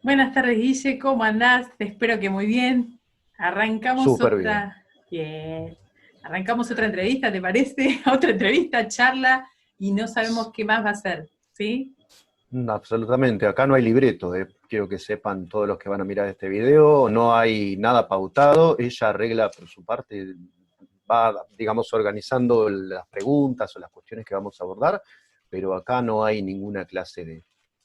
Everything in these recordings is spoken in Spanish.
Buenas tardes, Guille, ¿cómo andás? Espero que muy bien. Arrancamos Súper bien. otra, bien. Arrancamos otra entrevista, ¿te parece? Otra entrevista, charla, y no sabemos qué más va a ser, ¿sí? Absolutamente. Acá no hay libreto. Quiero que sepan todos los que van a mirar este video. No hay nada pautado. Ella arregla por su parte, va, digamos, organizando las preguntas o las cuestiones que vamos a abordar, pero acá no hay ninguna clase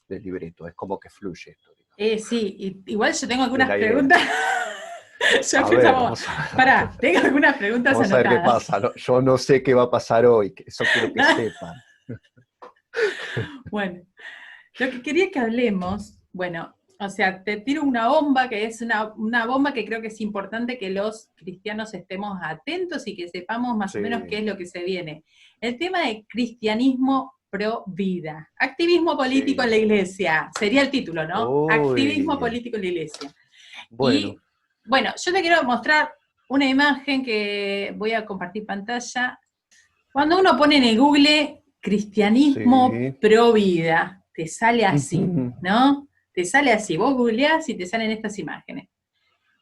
de libreto. Es como que fluye esto, digamos. Sí, igual yo tengo Es algunas la idea. preguntas. Ya A ver, empezamos. Pará, tengo algunas preguntas vamos a ver qué anotadas. pasa. Yo no sé qué va a pasar hoy. Eso quiero que sepan. Bueno, lo que quería que hablemos, bueno, o sea, te tiro una bomba que es una bomba que creo que es importante que los cristianos estemos atentos y que sepamos más o menos qué Sí, es lo que se viene. El tema de cristianismo pro vida. Activismo político en la sí. iglesia, sería el título, ¿no? Activismo Uy, político en la iglesia. bueno. Y bueno, yo te quiero mostrar una imagen que voy a compartir pantalla. Cuando uno pone en el Google cristianismo Sí. pro vida, te sale así, Ujú. ¿no? Te sale así, vos googleás y te salen estas imágenes.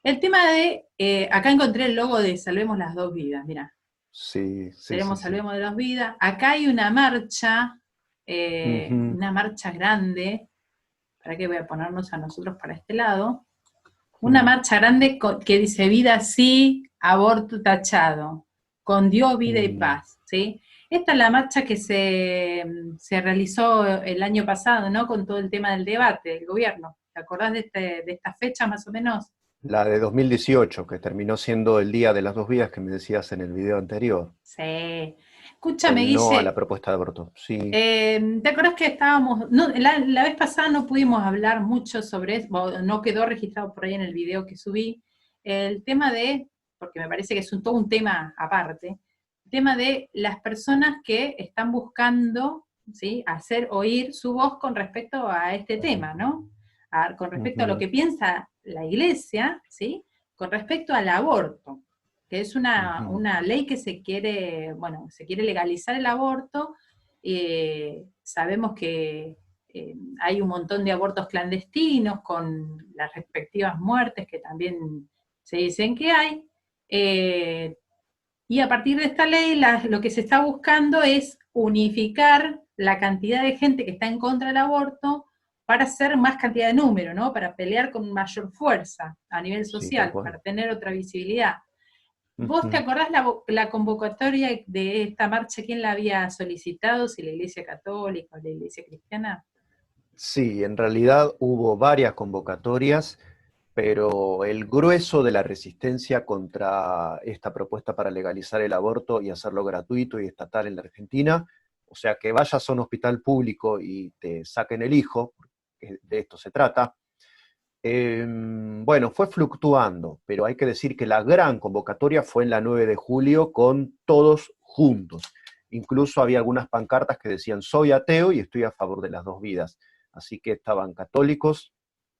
El tema de, acá encontré el logo de Salvemos las dos vidas, mira, Sí, sí, sí, tenemos sí. Salvemos de las vidas. Acá hay Ujú. una marcha grande, para que voy a ponernos a nosotros para este lado, una Mm, marcha grande que dice vida sí, aborto tachado, con Dios, vida y mm. paz, ¿sí? Esta es la marcha que se realizó el año pasado, ¿no? Con todo el tema del debate del gobierno. ¿Te acordás de esta fecha más o menos? La de 2018, que terminó siendo el Día de las Dos Vías que me decías en el video anterior. Sí. Escúchame, El no a la Guille, propuesta de aborto. Sí, ¿te acordás que estábamos, no, la vez pasada no pudimos hablar mucho sobre eso, no quedó registrado por ahí en el video que subí, el tema de, porque me parece que es todo un tema aparte, el tema de las personas que están buscando, ¿sí?, hacer oír su voz con respecto a este tema, ¿no? Con respecto a lo ujú, que piensa la iglesia, ¿sí?, con respecto al aborto, que es ujú. una ley que se quiere, bueno, se quiere legalizar el aborto. Sabemos que hay un montón de abortos clandestinos con las respectivas muertes que también se dicen que hay. Eh, y a partir de esta ley, lo que se está buscando es unificar la cantidad de gente que está en contra del aborto para hacer más cantidad de número, ¿no? Para pelear con mayor fuerza a nivel Sí, tal social, cual. para tener otra visibilidad. ¿Vos te Ujú. acordás la convocatoria de esta marcha? ¿Quién la había solicitado? ¿Si la Iglesia Católica o la Iglesia Cristiana? Sí, en realidad hubo varias convocatorias, pero el grueso de la resistencia contra esta propuesta para legalizar el aborto y hacerlo gratuito y estatal en la Argentina, o sea, que vayas a un hospital público y te saquen el hijo, porque de esto se trata. Bueno, fue fluctuando, pero hay que decir que la gran convocatoria fue en la 9 de julio con todos juntos. Incluso había algunas pancartas que decían soy ateo y estoy a favor de las dos vidas. Así que estaban católicos,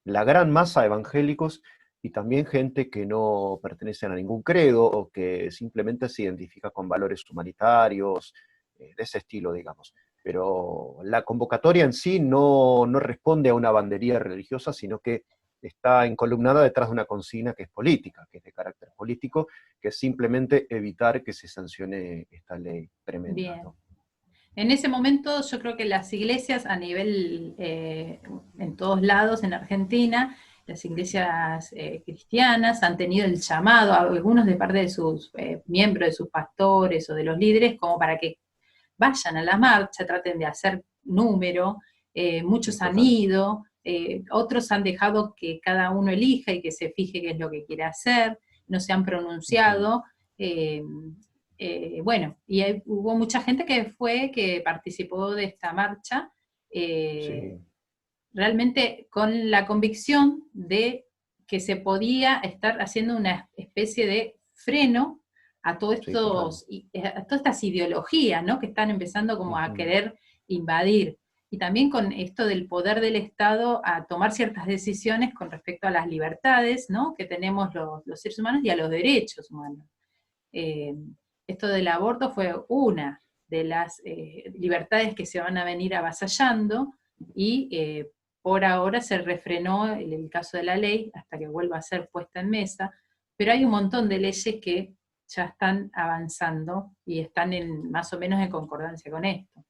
la gran masa evangélicos y también gente que no pertenece a ningún credo o que simplemente se identifica con valores humanitarios, de ese estilo, digamos. Pero la convocatoria en sí no responde a una bandería religiosa, sino que está encolumnada detrás de una consigna que es política, que es de carácter político, que es simplemente evitar que se sancione esta ley tremenda, Bien. ¿no? En ese momento yo creo que las iglesias a nivel, en todos lados en Argentina, las iglesias cristianas han tenido el llamado, algunos de parte de sus miembros, de sus pastores o de los líderes, como para que vayan a la marcha, traten de hacer número, muchos han Total. ido, otros han dejado que cada uno elija y que se fije qué es lo que quiere hacer, no se han Ujú. pronunciado. eh, bueno, y hubo mucha gente que participó de esta marcha, eh, Sí, realmente con la convicción de que se podía estar haciendo una especie de freno a sí, total. a todas estas ideologías, ¿no?, que están empezando como a Ujú. querer invadir. Y también con esto del poder del Estado a tomar ciertas decisiones con respecto a las libertades, ¿no?, que tenemos los seres humanos y a los derechos humanos. Eh, Esto del aborto fue una de las libertades que se van a venir avasallando y por ahora se refrenó el caso de la ley hasta que vuelva a ser puesta en mesa, pero hay un montón de leyes que ya están avanzando y están más o menos en concordancia con esto.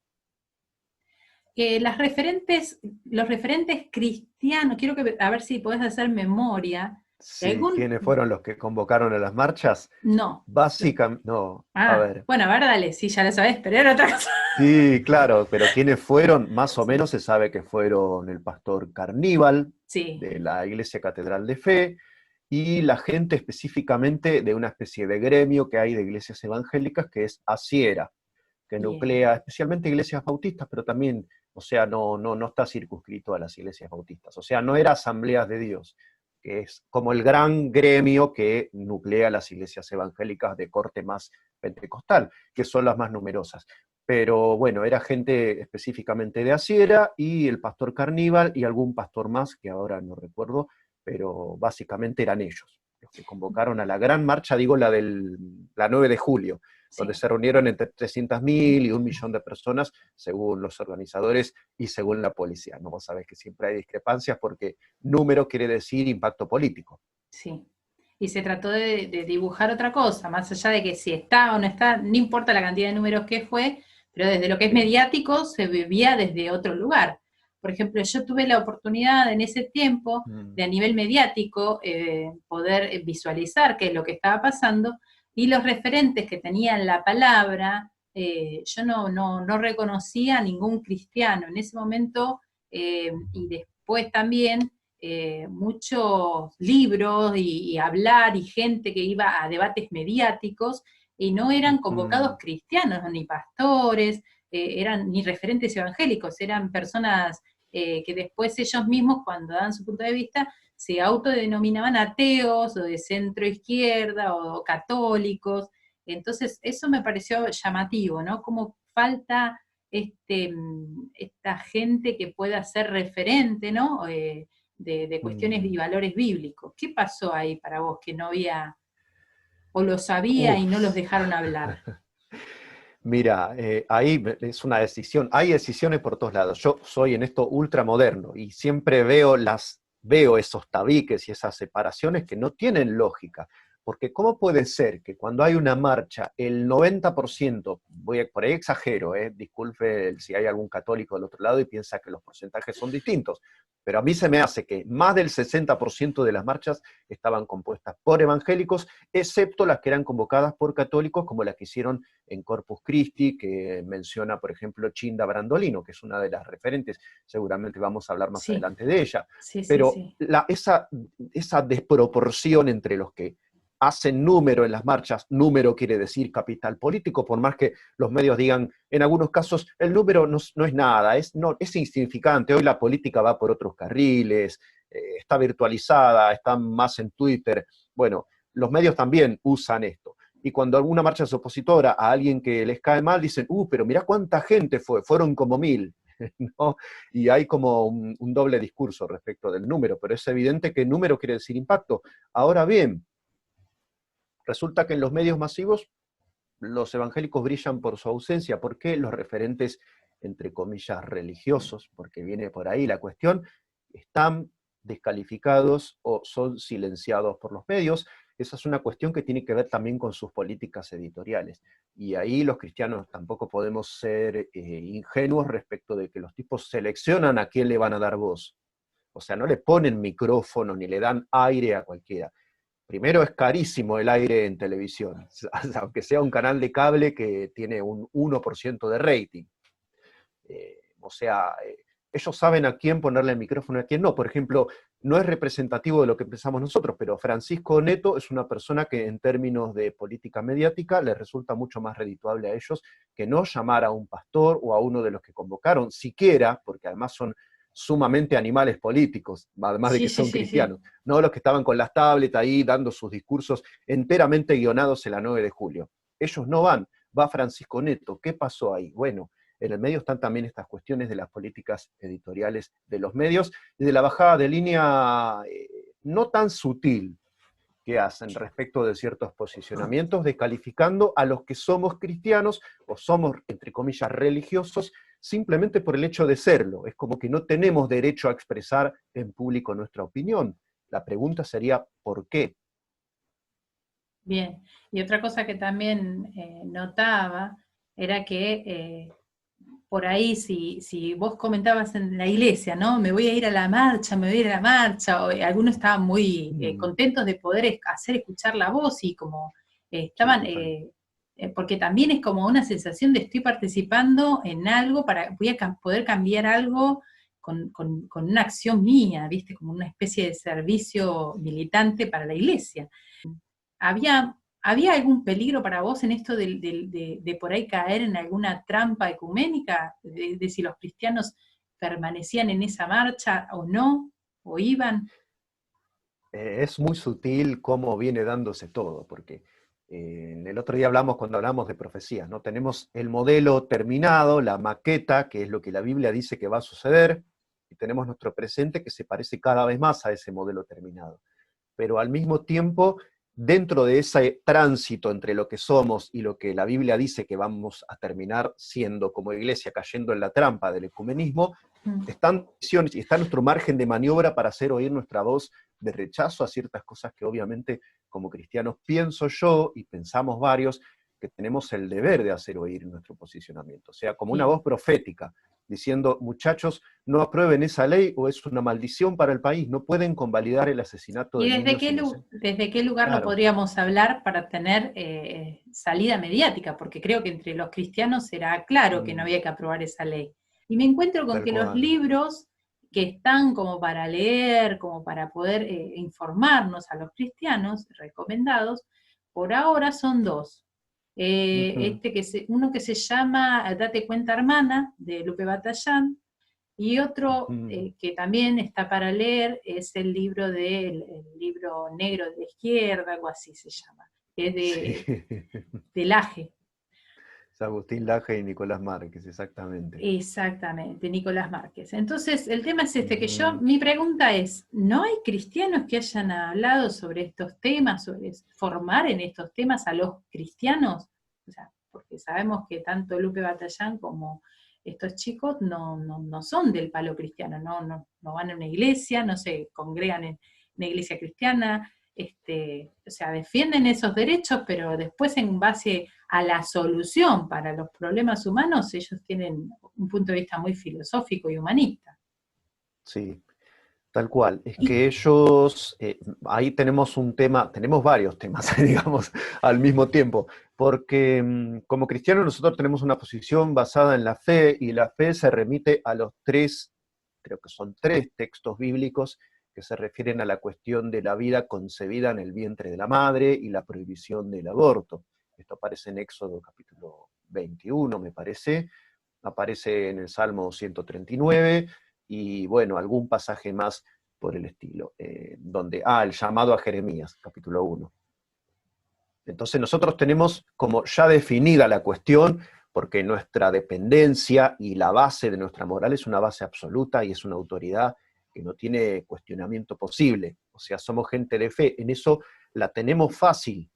Los referentes cristianos, quiero a ver si podés hacer memoria. Sí, ¿quiénes fueron los que convocaron a las marchas? No. Básicamente, no, a ver. Bueno, a ver, dale, sí, ya lo sabés, pero era otra cosa. Sí, claro, pero ¿quiénes fueron? Más o menos se sabe que fueron el pastor Carníbal, sí, de la Iglesia Catedral de Fe, y la gente específicamente de una especie de gremio que hay de iglesias evangélicas que es Asiera, que bien, nuclea especialmente iglesias bautistas, pero también, o sea, no está circunscrito a las iglesias bautistas. O sea, no era Asambleas de Dios, que es como el gran gremio que nuclea las iglesias evangélicas de corte más pentecostal, que son las más numerosas. Pero bueno, era gente específicamente de Asiera y el pastor Carníbal y algún pastor más, que ahora no recuerdo, pero básicamente eran ellos los que convocaron a la gran marcha, digo la 9 de julio, donde sí. se reunieron entre 300.000 y 1.000.000 de personas, según los organizadores y según la policía. ¿No? Vos sabés que siempre hay discrepancias porque número quiere decir impacto político. Sí. Y se trató de dibujar otra cosa, más allá de que si está o no está, no importa la cantidad de números que fue, pero desde lo que es Sí. mediático se vivía desde otro lugar. Por ejemplo, yo tuve la oportunidad en ese tiempo de a nivel mediático poder visualizar qué es lo que estaba pasando y los referentes que tenían la palabra, yo no reconocía a ningún cristiano en ese momento y después también muchos libros y hablar y gente que iba a debates mediáticos y no eran convocados cristianos ni pastores, eran ni referentes evangélicos, eran personas que después ellos mismos cuando dan su punto de vista se autodenominaban ateos o de centro izquierda o católicos. Entonces eso me pareció llamativo, ¿no? Como falta esta gente que pueda ser referente, ¿no? De cuestiones y valores bíblicos. ¿Qué pasó ahí para vos que no había, o lo sabía y no los Uf. dejaron hablar? Mira, ahí es una decisión, hay decisiones por todos lados. Yo soy en esto ultramoderno y siempre veo esos tabiques y esas separaciones que no tienen lógica. Porque ¿cómo puede ser que cuando hay una marcha, el 90%, por ahí exagero, disculpe si hay algún católico del otro lado y piensa que los porcentajes son distintos, pero a mí se me hace que más del 60% de las marchas estaban compuestas por evangélicos, excepto las que eran convocadas por católicos, como las que hicieron en Corpus Christi, que menciona, por ejemplo, Chinda Brandolino, que es una de las referentes, seguramente vamos a hablar más Sí, adelante de ella. sí, sí, Pero sí. esa desproporción entre los que hacen número en las marchas, número quiere decir capital político, por más que los medios digan, en algunos casos, el número no es nada, es insignificante, hoy la política va por otros carriles, está virtualizada, está más en Twitter. Bueno, los medios también usan esto. Y cuando alguna marcha es opositora a alguien que les cae mal, dicen, pero mirá cuánta gente fueron como 1.000. ¿No? Y hay como un doble discurso respecto del número, pero es evidente que número quiere decir impacto. Ahora bien, resulta que en los medios masivos los evangélicos brillan por su ausencia. ¿Por qué los referentes, entre comillas, religiosos, porque viene por ahí la cuestión, están descalificados o son silenciados por los medios? Esa es una cuestión que tiene que ver también con sus políticas editoriales. Y ahí los cristianos tampoco podemos ser ingenuos respecto de que los tipos seleccionan a quién le van a dar voz. O sea, no le ponen micrófono ni le dan aire a cualquiera. Primero, es carísimo el aire en televisión, aunque sea un canal de cable que tiene un 1% de rating. O sea, ellos saben a quién ponerle el micrófono y a quién no. Por ejemplo, no es representativo de lo que pensamos nosotros, pero Francisco Neto es una persona que en términos de política mediática les resulta mucho más redituable a ellos que no llamar a un pastor o a uno de los que convocaron, siquiera, porque además son sumamente animales políticos, además de Sí, que sí, son sí, sí. cristianos, no los que estaban con las tablets ahí dando sus discursos enteramente guionados en la 9 de julio. Ellos no van, va Francisco Neto. ¿Qué pasó ahí? Bueno, en el medio están también estas cuestiones de las políticas editoriales de los medios y de la bajada de línea no tan sutil que hacen respecto de ciertos posicionamientos, descalificando a los que somos cristianos o somos, entre comillas, religiosos, simplemente por el hecho de serlo. Es como que no tenemos derecho a expresar en público nuestra opinión. La pregunta sería, ¿por qué? Bien, y otra cosa que también notaba era que por ahí si vos comentabas en la iglesia, ¿no? Me voy a ir a la marcha, me voy a ir a la marcha, o, algunos estaban muy contentos de poder hacer escuchar la voz y como Sí, estaban, total. porque también es como una sensación de estoy participando en algo, voy a poder cambiar algo con una acción mía, ¿viste? Como una especie de servicio militante para la iglesia. ¿Había algún peligro para vos en esto de por ahí caer en alguna trampa ecuménica? De si los cristianos permanecían en esa marcha o no, o iban. Es muy sutil cómo viene dándose todo, porque el otro día hablamos, cuando hablamos de profecías, ¿no? Tenemos el modelo terminado, la maqueta, que es lo que la Biblia dice que va a suceder, y tenemos nuestro presente que se parece cada vez más a ese modelo terminado. Pero al mismo tiempo, dentro de ese tránsito entre lo que somos y lo que la Biblia dice que vamos a terminar siendo como iglesia, cayendo en la trampa del ecumenismo, están decisiones y está nuestro margen de maniobra para hacer oír nuestra voz de rechazo a ciertas cosas que obviamente como cristianos pienso yo y pensamos varios que tenemos el deber de hacer oír nuestro posicionamiento, o sea, como una Bien. voz profética, diciendo, muchachos, no aprueben esa ley o es una maldición para el país, no pueden convalidar el asesinato ¿Y de desde niños inocentes. desde qué lugar lo Claro. podríamos hablar para tener salida mediática? Porque creo que entre los cristianos era claro que no Mm, había que aprobar esa ley. Y me encuentro con tal que los cual. libros que están como para leer, como para poder informarnos a los cristianos, recomendados, por ahora son dos. Ujú, Uno que se llama Date cuenta hermana, de Lupe Batallán, y otro ujú. que también está para leer es el libro el libro negro de la izquierda, algo así se llama, que es Sí. de Laje. Es Agustín Laje y Nicolás Márquez, exactamente. Exactamente, Nicolás Márquez. Entonces, el tema es este, Ujú. mi pregunta es, ¿no hay cristianos que hayan hablado sobre estos temas, sobre formar en estos temas a los cristianos? O sea, porque sabemos que tanto Lupe Batallán como estos chicos no son del palo cristiano, no van a una iglesia, no se congregan en una iglesia cristiana, o sea, defienden esos derechos, pero después en base a la solución para los problemas humanos, ellos tienen un punto de vista muy filosófico y humanista. Sí, tal cual. Es que ellos, ahí tenemos un tema, tenemos varios temas, digamos, al mismo tiempo, porque como cristianos nosotros tenemos una posición basada en la fe, y la fe se remite a los tres, creo que son tres textos bíblicos que se refieren a la cuestión de la vida concebida en el vientre de la madre y la prohibición del aborto. Esto aparece en Éxodo capítulo 21, me parece, aparece en el Salmo 139 y bueno, algún pasaje más por el estilo, el llamado a Jeremías, capítulo 1. Entonces nosotros tenemos como ya definida la cuestión, porque nuestra dependencia y la base de nuestra moral es una base absoluta y es una autoridad que no tiene cuestionamiento posible. O sea, somos gente de fe, en eso la tenemos fácil,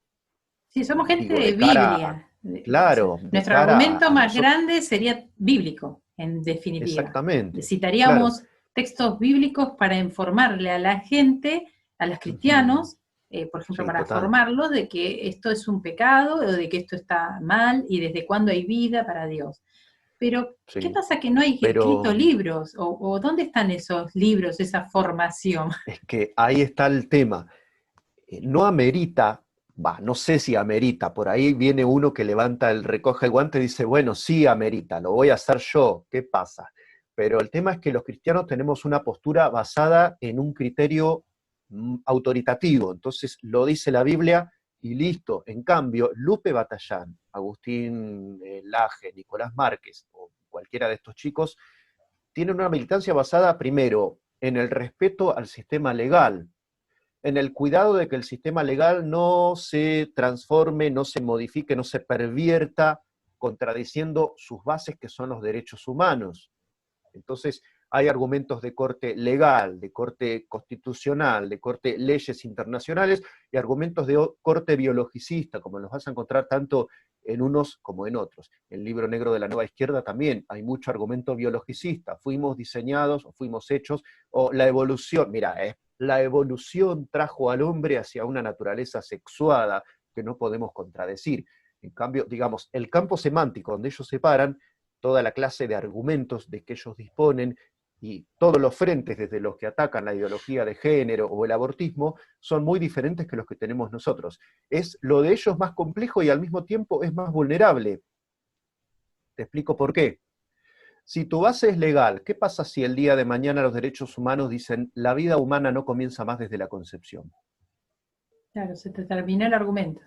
Sí, somos gente digo, de de cara a, Biblia. O sea, claro, de nuestro cara argumento a más nosotros, grande sería bíblico, en definitiva. exactamente, claro. Citaríamos textos bíblicos para informarle a la gente, a los Ujú. cristianos, por ejemplo, Sí, para total. formarlos de que esto es un pecado o de que esto está mal y desde cuándo hay vida para Dios. Pero, ¿qué Sí, pasa que no hay escrito pero libros? O dónde están esos libros, esa formación? es que ahí está el tema. No amerita, no sé si amerita, por ahí viene uno que levanta recoge el guante y dice, bueno, sí amerita, lo voy a hacer yo, ¿qué pasa? Pero el tema es que los cristianos tenemos una postura basada en un criterio autoritativo, entonces lo dice la Biblia y listo. En cambio, Lupe Batallán, Agustín Laje, Nicolás Márquez o cualquiera de estos chicos, tienen una militancia basada primero en el respeto al sistema legal, en el cuidado de que el sistema legal no se transforme, no se modifique, no se pervierta, contradiciendo sus bases que son los derechos humanos. Entonces, Hay argumentos de corte legal, de corte constitucional, de corte leyes internacionales, y argumentos de corte biologicista, como los vas a encontrar tanto en unos como en otros. En el libro negro de la Nueva Izquierda también hay mucho argumento biologicista. Fuimos diseñados, o fuimos hechos, o la evolución, mira, la evolución trajo al hombre hacia una naturaleza sexuada que no podemos contradecir. En cambio, digamos, el campo semántico donde ellos separan toda la clase de argumentos de que ellos disponen y todos los frentes desde los que atacan la ideología de género o el abortismo son muy diferentes que los que tenemos nosotros. Es lo de ellos más complejo y al mismo tiempo es más vulnerable. Te explico por qué. Si tu base es legal, ¿qué pasa si el día de mañana los derechos humanos dicen la vida humana no comienza más desde la concepción? Claro, se te terminó el argumento.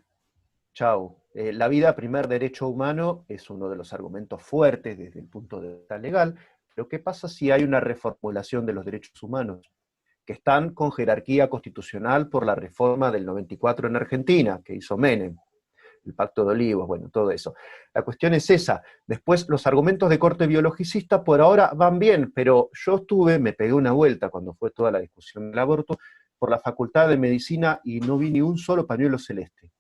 Chau. La vida, primer derecho humano, es uno de los argumentos fuertes desde el punto de vista legal. Pero ¿qué pasa si hay una reformulación de los derechos humanos? Que están con jerarquía constitucional por la reforma del 94 en Argentina, que hizo Menem, el Pacto de Olivos, bueno, todo eso. La cuestión es esa. Después, los argumentos de corte biologicista por ahora van bien, pero yo me pegué una vuelta cuando fue toda la discusión del aborto, por la Facultad de Medicina y no vi ni un solo pañuelo celeste.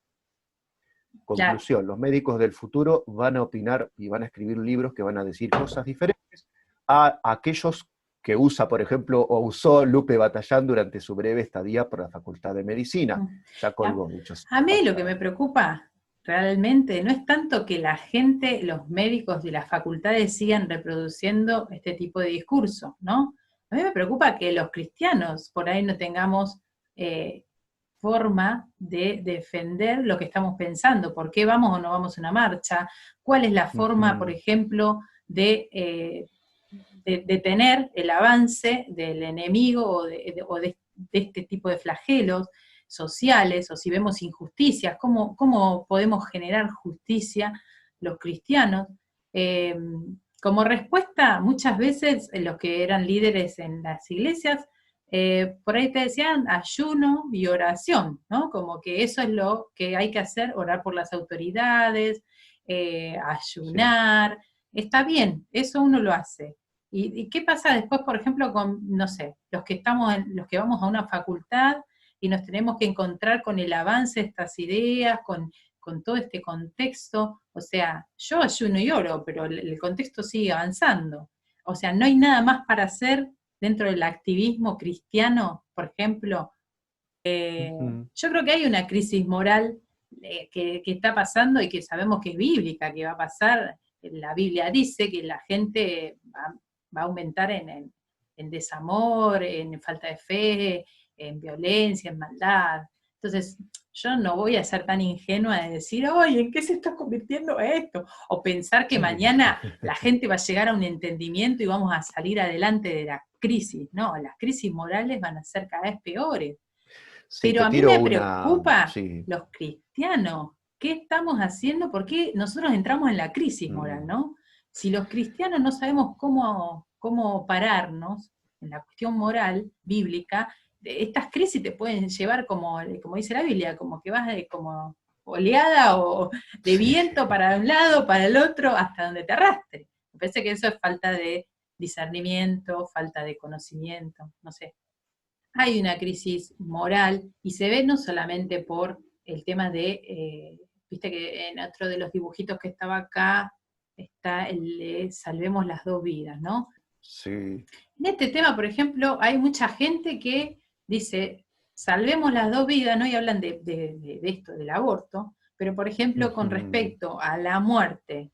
Conclusión, claro. Los médicos del futuro van a opinar y van a escribir libros que van a decir cosas diferentes a aquellos que usa, por ejemplo, o usó Lupe Batallán durante su breve estadía por la Facultad de Medicina. Ya colgó muchos. A mí lo que me preocupa realmente no es tanto que la gente, los médicos de las facultades sigan reproduciendo este tipo de discurso, ¿no? A mí me preocupa que los cristianos por ahí no tengamos forma de defender lo que estamos pensando, por qué vamos o no vamos a una marcha, cuál es la forma, por ejemplo, de detener el avance del enemigo o de este tipo de flagelos sociales, o si vemos injusticias, cómo podemos generar justicia los cristianos. Como respuesta, muchas veces los que eran líderes en las iglesias, por ahí te decían ayuno y oración, ¿no? Como que eso es lo que hay que hacer, orar por las autoridades, ayunar, sí. Está bien, eso uno lo hace. ¿Y qué pasa después, por ejemplo, con, no sé, los que vamos a una facultad y nos tenemos que encontrar con el avance de estas ideas, con todo este contexto? O sea, yo ayuno y oro, pero el contexto sigue avanzando. O sea, no hay nada más para hacer dentro del activismo cristiano, por ejemplo. Yo creo que hay una crisis moral que está pasando y que sabemos que es bíblica, que va a pasar. La Biblia dice que la gente va a aumentar en desamor, en falta de fe, en violencia, en maldad. Entonces, yo no voy a ser tan ingenua de decir, oye, ¿en qué se está convirtiendo esto? O pensar que mañana la gente va a llegar a un entendimiento y vamos a salir adelante de la crisis. No, las crisis morales van a ser cada vez peores. Sí, pero a mí me preocupa los cristianos. ¿Qué estamos haciendo? ¿Por qué nosotros entramos en la crisis moral, no? Si los cristianos no sabemos cómo pararnos en la cuestión moral bíblica, estas crisis te pueden llevar, como dice la Biblia, como que vas como oleada o de viento para un lado, para el otro, hasta donde te arrastre. Me parece que eso es falta de discernimiento, falta de conocimiento, no sé. Hay una crisis moral y se ve no solamente por el tema de, viste que en otro de los dibujitos que estaba acá, está el de salvemos las dos vidas, ¿no? Sí. En este tema, por ejemplo, hay mucha gente que dice, salvemos las dos vidas, ¿no? Y hablan de esto, del aborto, pero por ejemplo, con respecto a la muerte,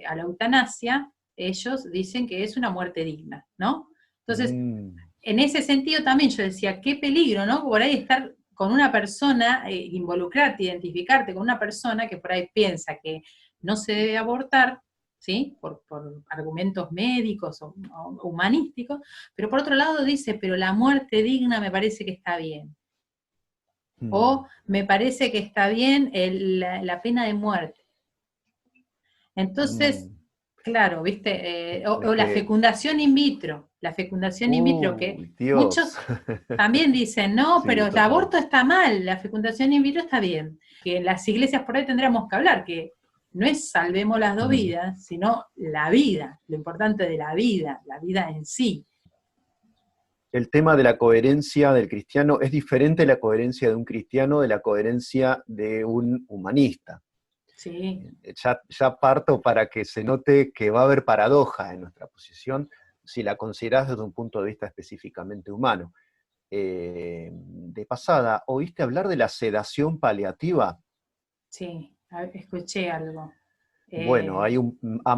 a la eutanasia, ellos dicen que es una muerte digna, ¿no? Entonces, en ese sentido también yo decía, qué peligro, ¿no? Por ahí estar con una persona, involucrarte, identificarte con una persona que por ahí piensa que no se debe abortar, ¿sí? Por argumentos médicos o humanísticos, pero por otro lado dice, pero la muerte digna me parece que está bien. O me parece que está bien la pena de muerte. Entonces, claro, ¿viste? O la fecundación in vitro. La fecundación in vitro, que Dios. Muchos también dicen, no, sí, pero el aborto está mal, la fecundación in vitro está bien. Que en las iglesias por ahí tendríamos que hablar, que no es salvemos las dos Mm. vidas, sino la vida, lo importante de la vida en sí. El tema de la coherencia del cristiano es diferente la coherencia de un cristiano de la coherencia de un humanista. Sí. Ya parto para que se note que va a haber paradoja en nuestra posición si la considerás desde un punto de vista específicamente humano. De pasada, ¿oíste hablar de la sedación paliativa? Sí, escuché algo. Bueno, Eh,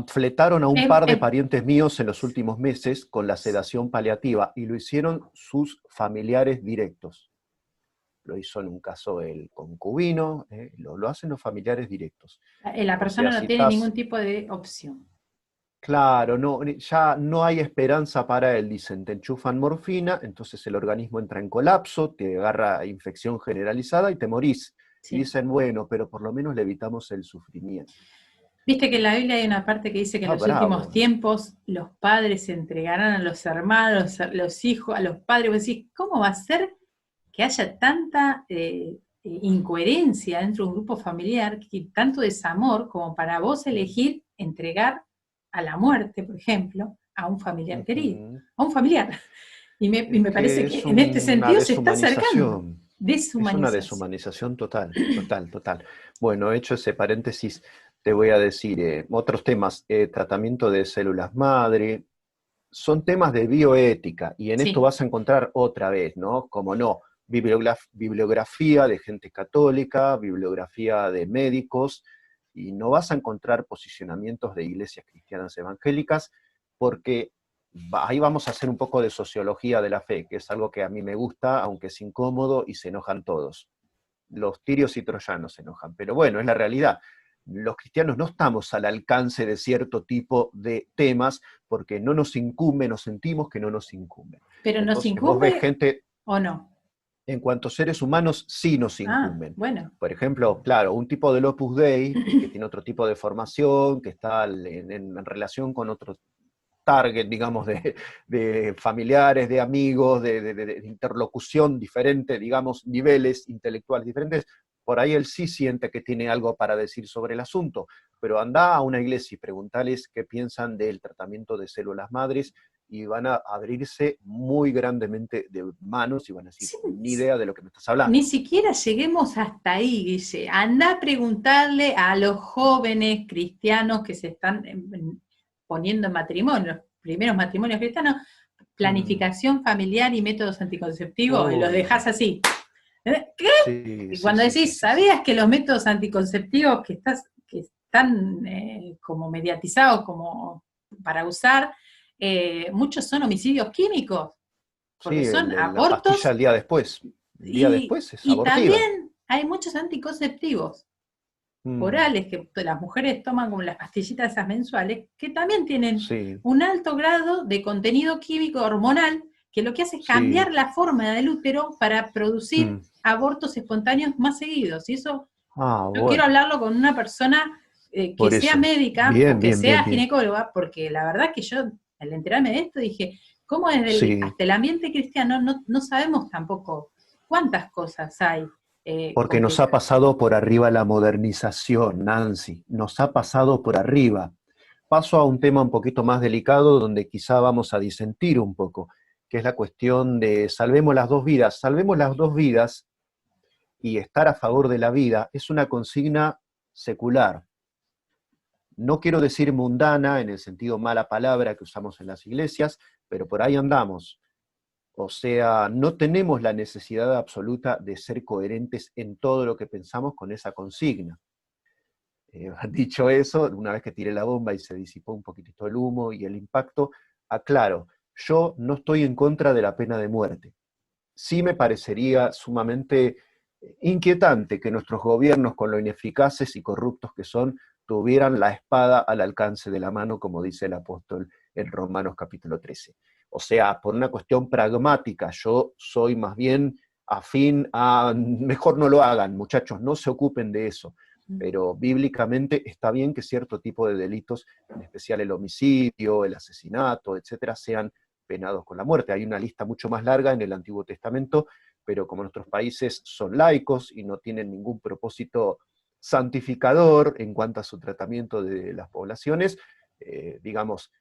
fletaron a un em- par de em- parientes míos en los últimos meses con la sedación paliativa y lo hicieron sus familiares directos. Lo hizo en un caso el concubino, lo hacen los familiares directos. la O persona sea, no si tiene ningún estás, tipo de opción. claro, no, ya no hay esperanza para él, dicen, te enchufan morfina, entonces el organismo entra en colapso, te agarra infección generalizada y te morís. Y Sí. dicen, bueno, pero por lo menos le evitamos el sufrimiento. Viste que en la Biblia hay una parte que dice que en Está los últimos bravo. tiempos los padres se entregarán a los hermanos, a los hijos, a los padres. Vos decís, ¿cómo va a ser que haya tanta incoherencia dentro de un grupo familiar, tanto desamor como para vos elegir entregar a la muerte, por ejemplo, a un familiar querido, Ujú. a un familiar? Y Es me parece que que es en este una sentido se está acercando. deshumanización. Es una Deshumanización. deshumanización total, total, total. Bueno, hecho ese paréntesis, te voy a decir otros temas. Tratamiento de células madre. Son temas de bioética y en esto Sí, vas a encontrar otra vez, ¿no? Como no, bibliografía de gente católica, bibliografía de médicos, y no vas a encontrar posicionamientos de iglesias cristianas evangélicas, porque ahí vamos a hacer un poco de sociología de la fe, que es algo que a mí me gusta, aunque es incómodo y se enojan todos. Los tirios y troyanos se enojan, pero bueno, es la realidad. Los cristianos no estamos al alcance de cierto tipo de temas porque no nos incumbe, nos sentimos que no nos incumben. pero nos Entonces vos ves incumbe gente, o no. en cuanto a seres humanos, sí nos Ah, incumben. bueno. Por ejemplo, claro, un tipo del Opus Dei, que tiene otro tipo de formación, que está en relación con otro target, digamos, de familiares, de amigos, de interlocución diferente, digamos, niveles intelectuales diferentes, por ahí él sí siente que tiene algo para decir sobre el asunto, pero anda a una iglesia y preguntales qué piensan del tratamiento de células madres y van a abrirse muy grandemente de manos y van a decir, Sí, ni idea de lo que me estás ni hablando. siquiera lleguemos hasta ahí, Guille. Anda a preguntarle a los jóvenes cristianos que se están poniendo en matrimonio, los primeros matrimonios cristianos, Mm. planificación familiar y métodos anticonceptivos, y los Uy, dejas así. ¿Qué? sí, Y sí, cuando sí, sí, decís, sí, sí. ¿sabías que los métodos anticonceptivos que están como mediatizados como para usar, muchos son homicidios químicos? Porque Sí, son la pastilla abortos el día después. El día después es y abortiva. también hay muchos anticonceptivos Mm, orales que las mujeres toman como las pastillitas esas mensuales, que también tienen sí, un alto grado de contenido químico hormonal, que lo que hace es cambiar sí. la forma del útero para producir Mm. abortos espontáneos más seguidos. Y eso Ah, yo quiero bueno, hablarlo con una persona que por sea eso. médica o Bien, que bien, bien, sea bien. ginecóloga, porque la verdad que yo, al enterarme de esto, dije, ¿cómo desde Sí, hasta el ambiente cristiano no sabemos tampoco cuántas cosas hay porque nos ha complicadas? pasado por arriba la modernización, Nancy. Nos ha pasado por arriba. Paso a un tema un poquito más delicado donde quizá vamos a disentir un poco, que es la cuestión de salvemos las dos vidas. Salvemos las dos vidas y estar a favor de la vida es una consigna secular. No quiero decir mundana en el sentido mala palabra que usamos en las iglesias, pero por ahí andamos. O sea, no tenemos la necesidad absoluta de ser coherentes en todo lo que pensamos con esa consigna. Dicho eso, una vez que tiré la bomba y se disipó un poquitito el humo y el impacto, aclaro, yo no estoy en contra de la pena de muerte. Sí me parecería sumamente inquietante que nuestros gobiernos, con lo ineficaces y corruptos que son, tuvieran la espada al alcance de la mano, como dice el apóstol en Romanos capítulo 13. O sea, por una cuestión pragmática, yo soy más bien afín a, mejor no lo hagan, muchachos, no se ocupen de eso. Pero bíblicamente está bien que cierto tipo de delitos, en especial el homicidio, el asesinato, etcétera, sean penados con la muerte. Hay una lista mucho más larga en el Antiguo Testamento, pero como nuestros países son laicos y no tienen ningún propósito santificador en cuanto a su tratamiento de las poblaciones, digamos,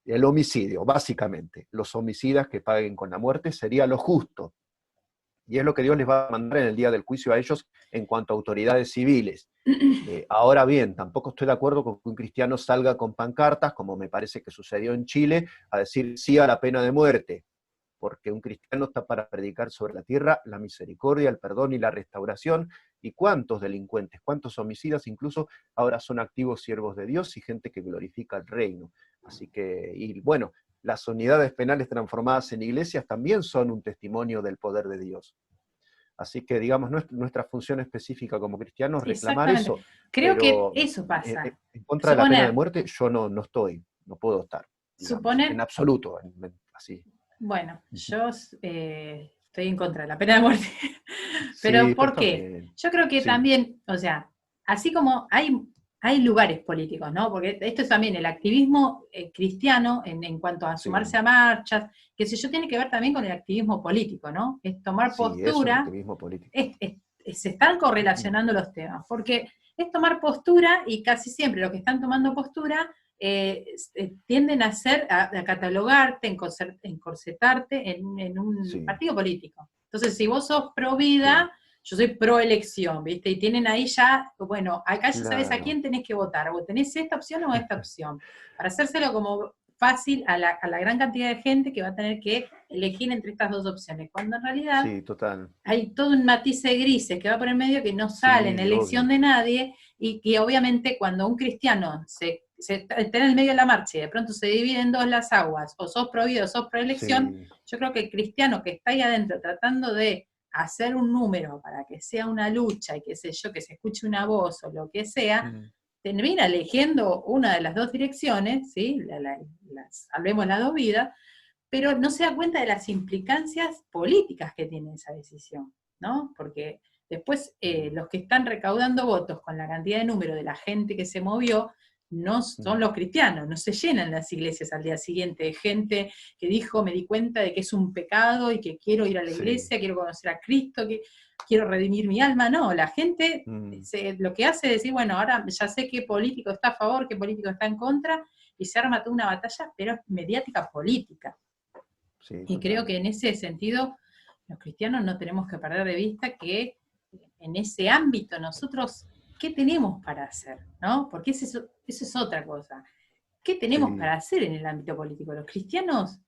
el homicidio, básicamente. Los homicidas que paguen con la muerte sería lo justo. Y es lo que Dios les va a mandar en el día del juicio a ellos en cuanto a autoridades civiles. Ahora bien, tampoco estoy de acuerdo con que un cristiano salga con pancartas, como me parece que sucedió en Chile, a decir sí a la pena de muerte, porque un cristiano está para predicar sobre la tierra la misericordia, el perdón y la restauración. ¿Y cuántos delincuentes, cuántos homicidas incluso ahora son activos siervos de Dios y gente que glorifica el reino? Así que, y bueno, las unidades penales transformadas en iglesias también son un testimonio del poder de Dios. Así que, digamos, nuestra función específica como cristianos es Sí, reclamar exactamente. eso, Creo que pero eso pasa. en contra de la pena de Suponer, muerte yo no estoy, no puedo estar, digamos, en suponer, absoluto, así. bueno, yo estoy en contra de la pena de muerte. Sí, Pero pero ¿por está qué? bien. Yo creo que Sí, también, o sea, así como hay lugares políticos, ¿no? Porque esto es también el activismo cristiano en cuanto a sí, sumarse a marchas, que sé yo, tiene que ver también con el activismo político, ¿no? Es tomar sí, es un postura, activismo político. se están Ujú. correlacionando los temas, porque es tomar postura y casi siempre los que están tomando postura tienden a a catalogarte, encorsetarte en un Sí, partido político. Entonces, si vos sos pro sí, vida, yo soy pro elección, ¿viste? Y tienen ahí ya, bueno, acá ya sabes a claro. quién tenés que votar, o tenés esta opción o esta opción, para hacérselo como fácil a la gran cantidad de gente que va a tener que elegir entre estas dos opciones, cuando en realidad Sí, total. hay todo un matiz de grises que va por el medio que no sale en Sí, elección obvio. de nadie y que obviamente cuando un cristiano está en el medio de la marcha y de pronto se divide en dos las aguas, o sos pro vida o sos pro elección, Sí. yo creo que el cristiano que está ahí adentro tratando de hacer un número para que sea una lucha y qué sé yo, que se escuche una voz o lo que sea, Mm, termina eligiendo una de las dos direcciones, ¿sí? Salvemos las dos vidas, pero no se da cuenta de las implicancias políticas que tiene esa decisión, ¿no? Porque después mm, los que están recaudando votos con la cantidad de número de la gente que se movió no son mm. los cristianos, no se llenan las iglesias al día siguiente de gente que dijo, me di cuenta de que es un pecado y que quiero ir a la Sí. iglesia, quiero conocer a Cristo, que quiero redimir mi alma. No, la gente Mm, lo que hace es decir, bueno, ahora ya sé qué político está a favor, qué político está en contra, y se arma toda una batalla, pero mediática política. sí, Y creo total. que en ese sentido, los cristianos no tenemos que perder de vista que en ese ámbito nosotros, ¿qué tenemos para hacer? ¿No? Porque eso es otra cosa. ¿Qué tenemos Sí. para hacer en el ámbito político? Los cristianos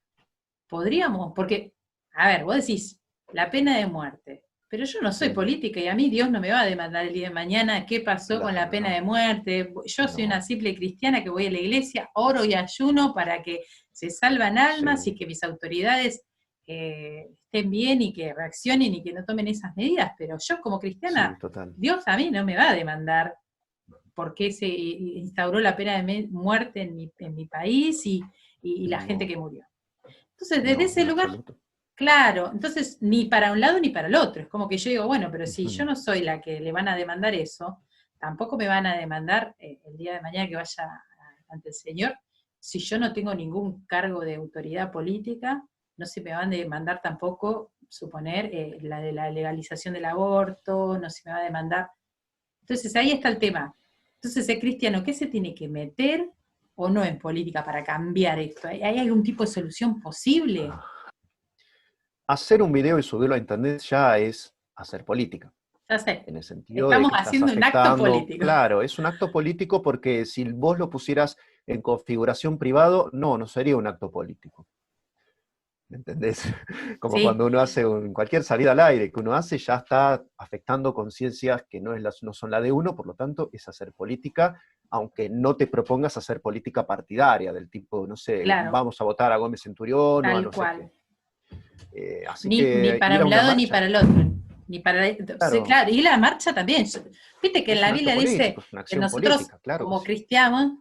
podríamos, porque, a ver, vos decís, la pena de muerte, pero yo no soy Mm, política y a mí Dios no me va a demandar el día de mañana qué pasó con la claro, pena de no. muerte. Yo soy una No. simple cristiana que voy a la iglesia, oro y ayuno para que se salvan almas y Sí, que mis autoridades estén bien y que reaccionen y que no tomen esas medidas, pero yo como sí, cristiana, total. Dios a mí no me va a demandar por qué se instauró la pena de muerte en mi país y la gente No, que murió. Entonces, desde no, ese en lugar, absoluto. claro, entonces ni para un lado ni para el otro. Es como que yo digo, bueno, pero si yo Ujú. no soy la que le van a demandar eso, tampoco me van a demandar el día de mañana que vaya ante el Señor, si yo no tengo ningún cargo de autoridad política, no se me van a demandar tampoco, suponer, la de la legalización del aborto, no se me va a demandar. Entonces ahí está el tema. Entonces, el cristiano, ¿qué se tiene que meter o no en política para cambiar esto? ¿Hay algún tipo de solución posible? Hacer un video y subirlo a internet ya es hacer política, Ya sé, en el sentido de estamos que estás haciendo un acto afectando, político. claro, es un acto político porque si vos lo pusieras en configuración privado, no sería un acto político. ¿Me entendés? Como Sí, cuando uno hace cualquier salida al aire que uno hace, ya está afectando conciencias que no son la de uno, por lo tanto, es hacer política, aunque no te propongas hacer política partidaria, del tipo, no sé, claro, vamos a votar a Gómez Centurión o a tal no sé qué. cual. Así Ni que para ir a un una lado ni marcha, para el otro. Ni para, sí, claro, claro, y la marcha también. Viste que en es un la acto Biblia dice político, es una que acción nosotros, política, claro que como sí. cristianos,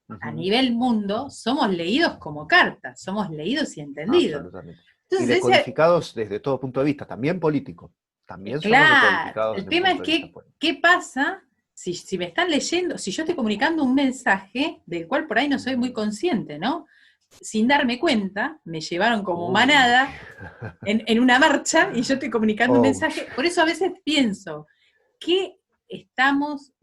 a Ujú, nivel mundo, somos leídos como cartas, somos leídos y entendidos. absolutamente. Y Entonces, decodificados desde todo punto de vista, también político. También somos claro, decodificados el desde un tema es punto de vista que, político. ¿qué pasa si me están leyendo, si yo estoy comunicando un mensaje del cual por ahí no soy muy Ujú. consciente, ¿no? Sin darme cuenta, me llevaron como Uy. manada en una marcha y yo estoy comunicando un Ouch. mensaje. Por eso a veces pienso, ¿qué? estamos,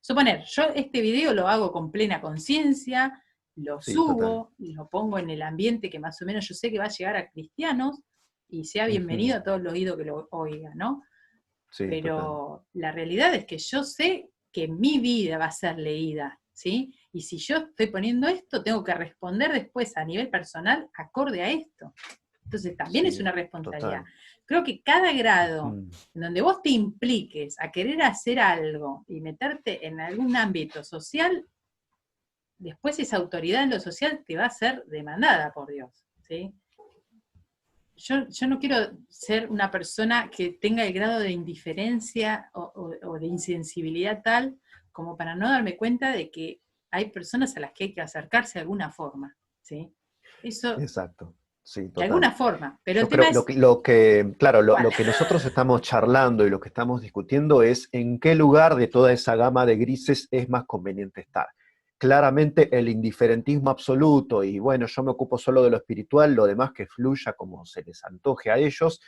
suponer, yo este video lo hago con plena conciencia, lo Sí, total. subo, lo pongo en el ambiente que más o menos yo sé que va a llegar a cristianos, y sea Ujú. bienvenido a todo el oído que lo oiga, ¿no? Sí, total. Pero la realidad es que yo sé que mi vida va a ser leída, ¿sí? Y si yo estoy poniendo esto, tengo que responder después a nivel personal acorde a esto. Entonces también es Sí, una responsabilidad. total. Creo que cada grado Mm. en donde vos te impliques a querer hacer algo y meterte en algún ámbito social, después esa autoridad en lo social te va a ser demandada por Dios, ¿sí? Yo no quiero ser una persona que tenga el grado de indiferencia o de insensibilidad tal como para no darme cuenta de que hay personas a las que hay que acercarse de alguna forma, ¿sí? Eso, Exacto. Sí, de total. alguna forma, pero el Yo tema creo, es claro, cuál. lo que nosotros estamos charlando y lo que estamos discutiendo es en qué lugar de toda esa gama de grises es más conveniente estar. Claramente el indiferentismo absoluto y bueno, yo me ocupo solo de lo espiritual, lo demás que fluya como se les antoje a ellos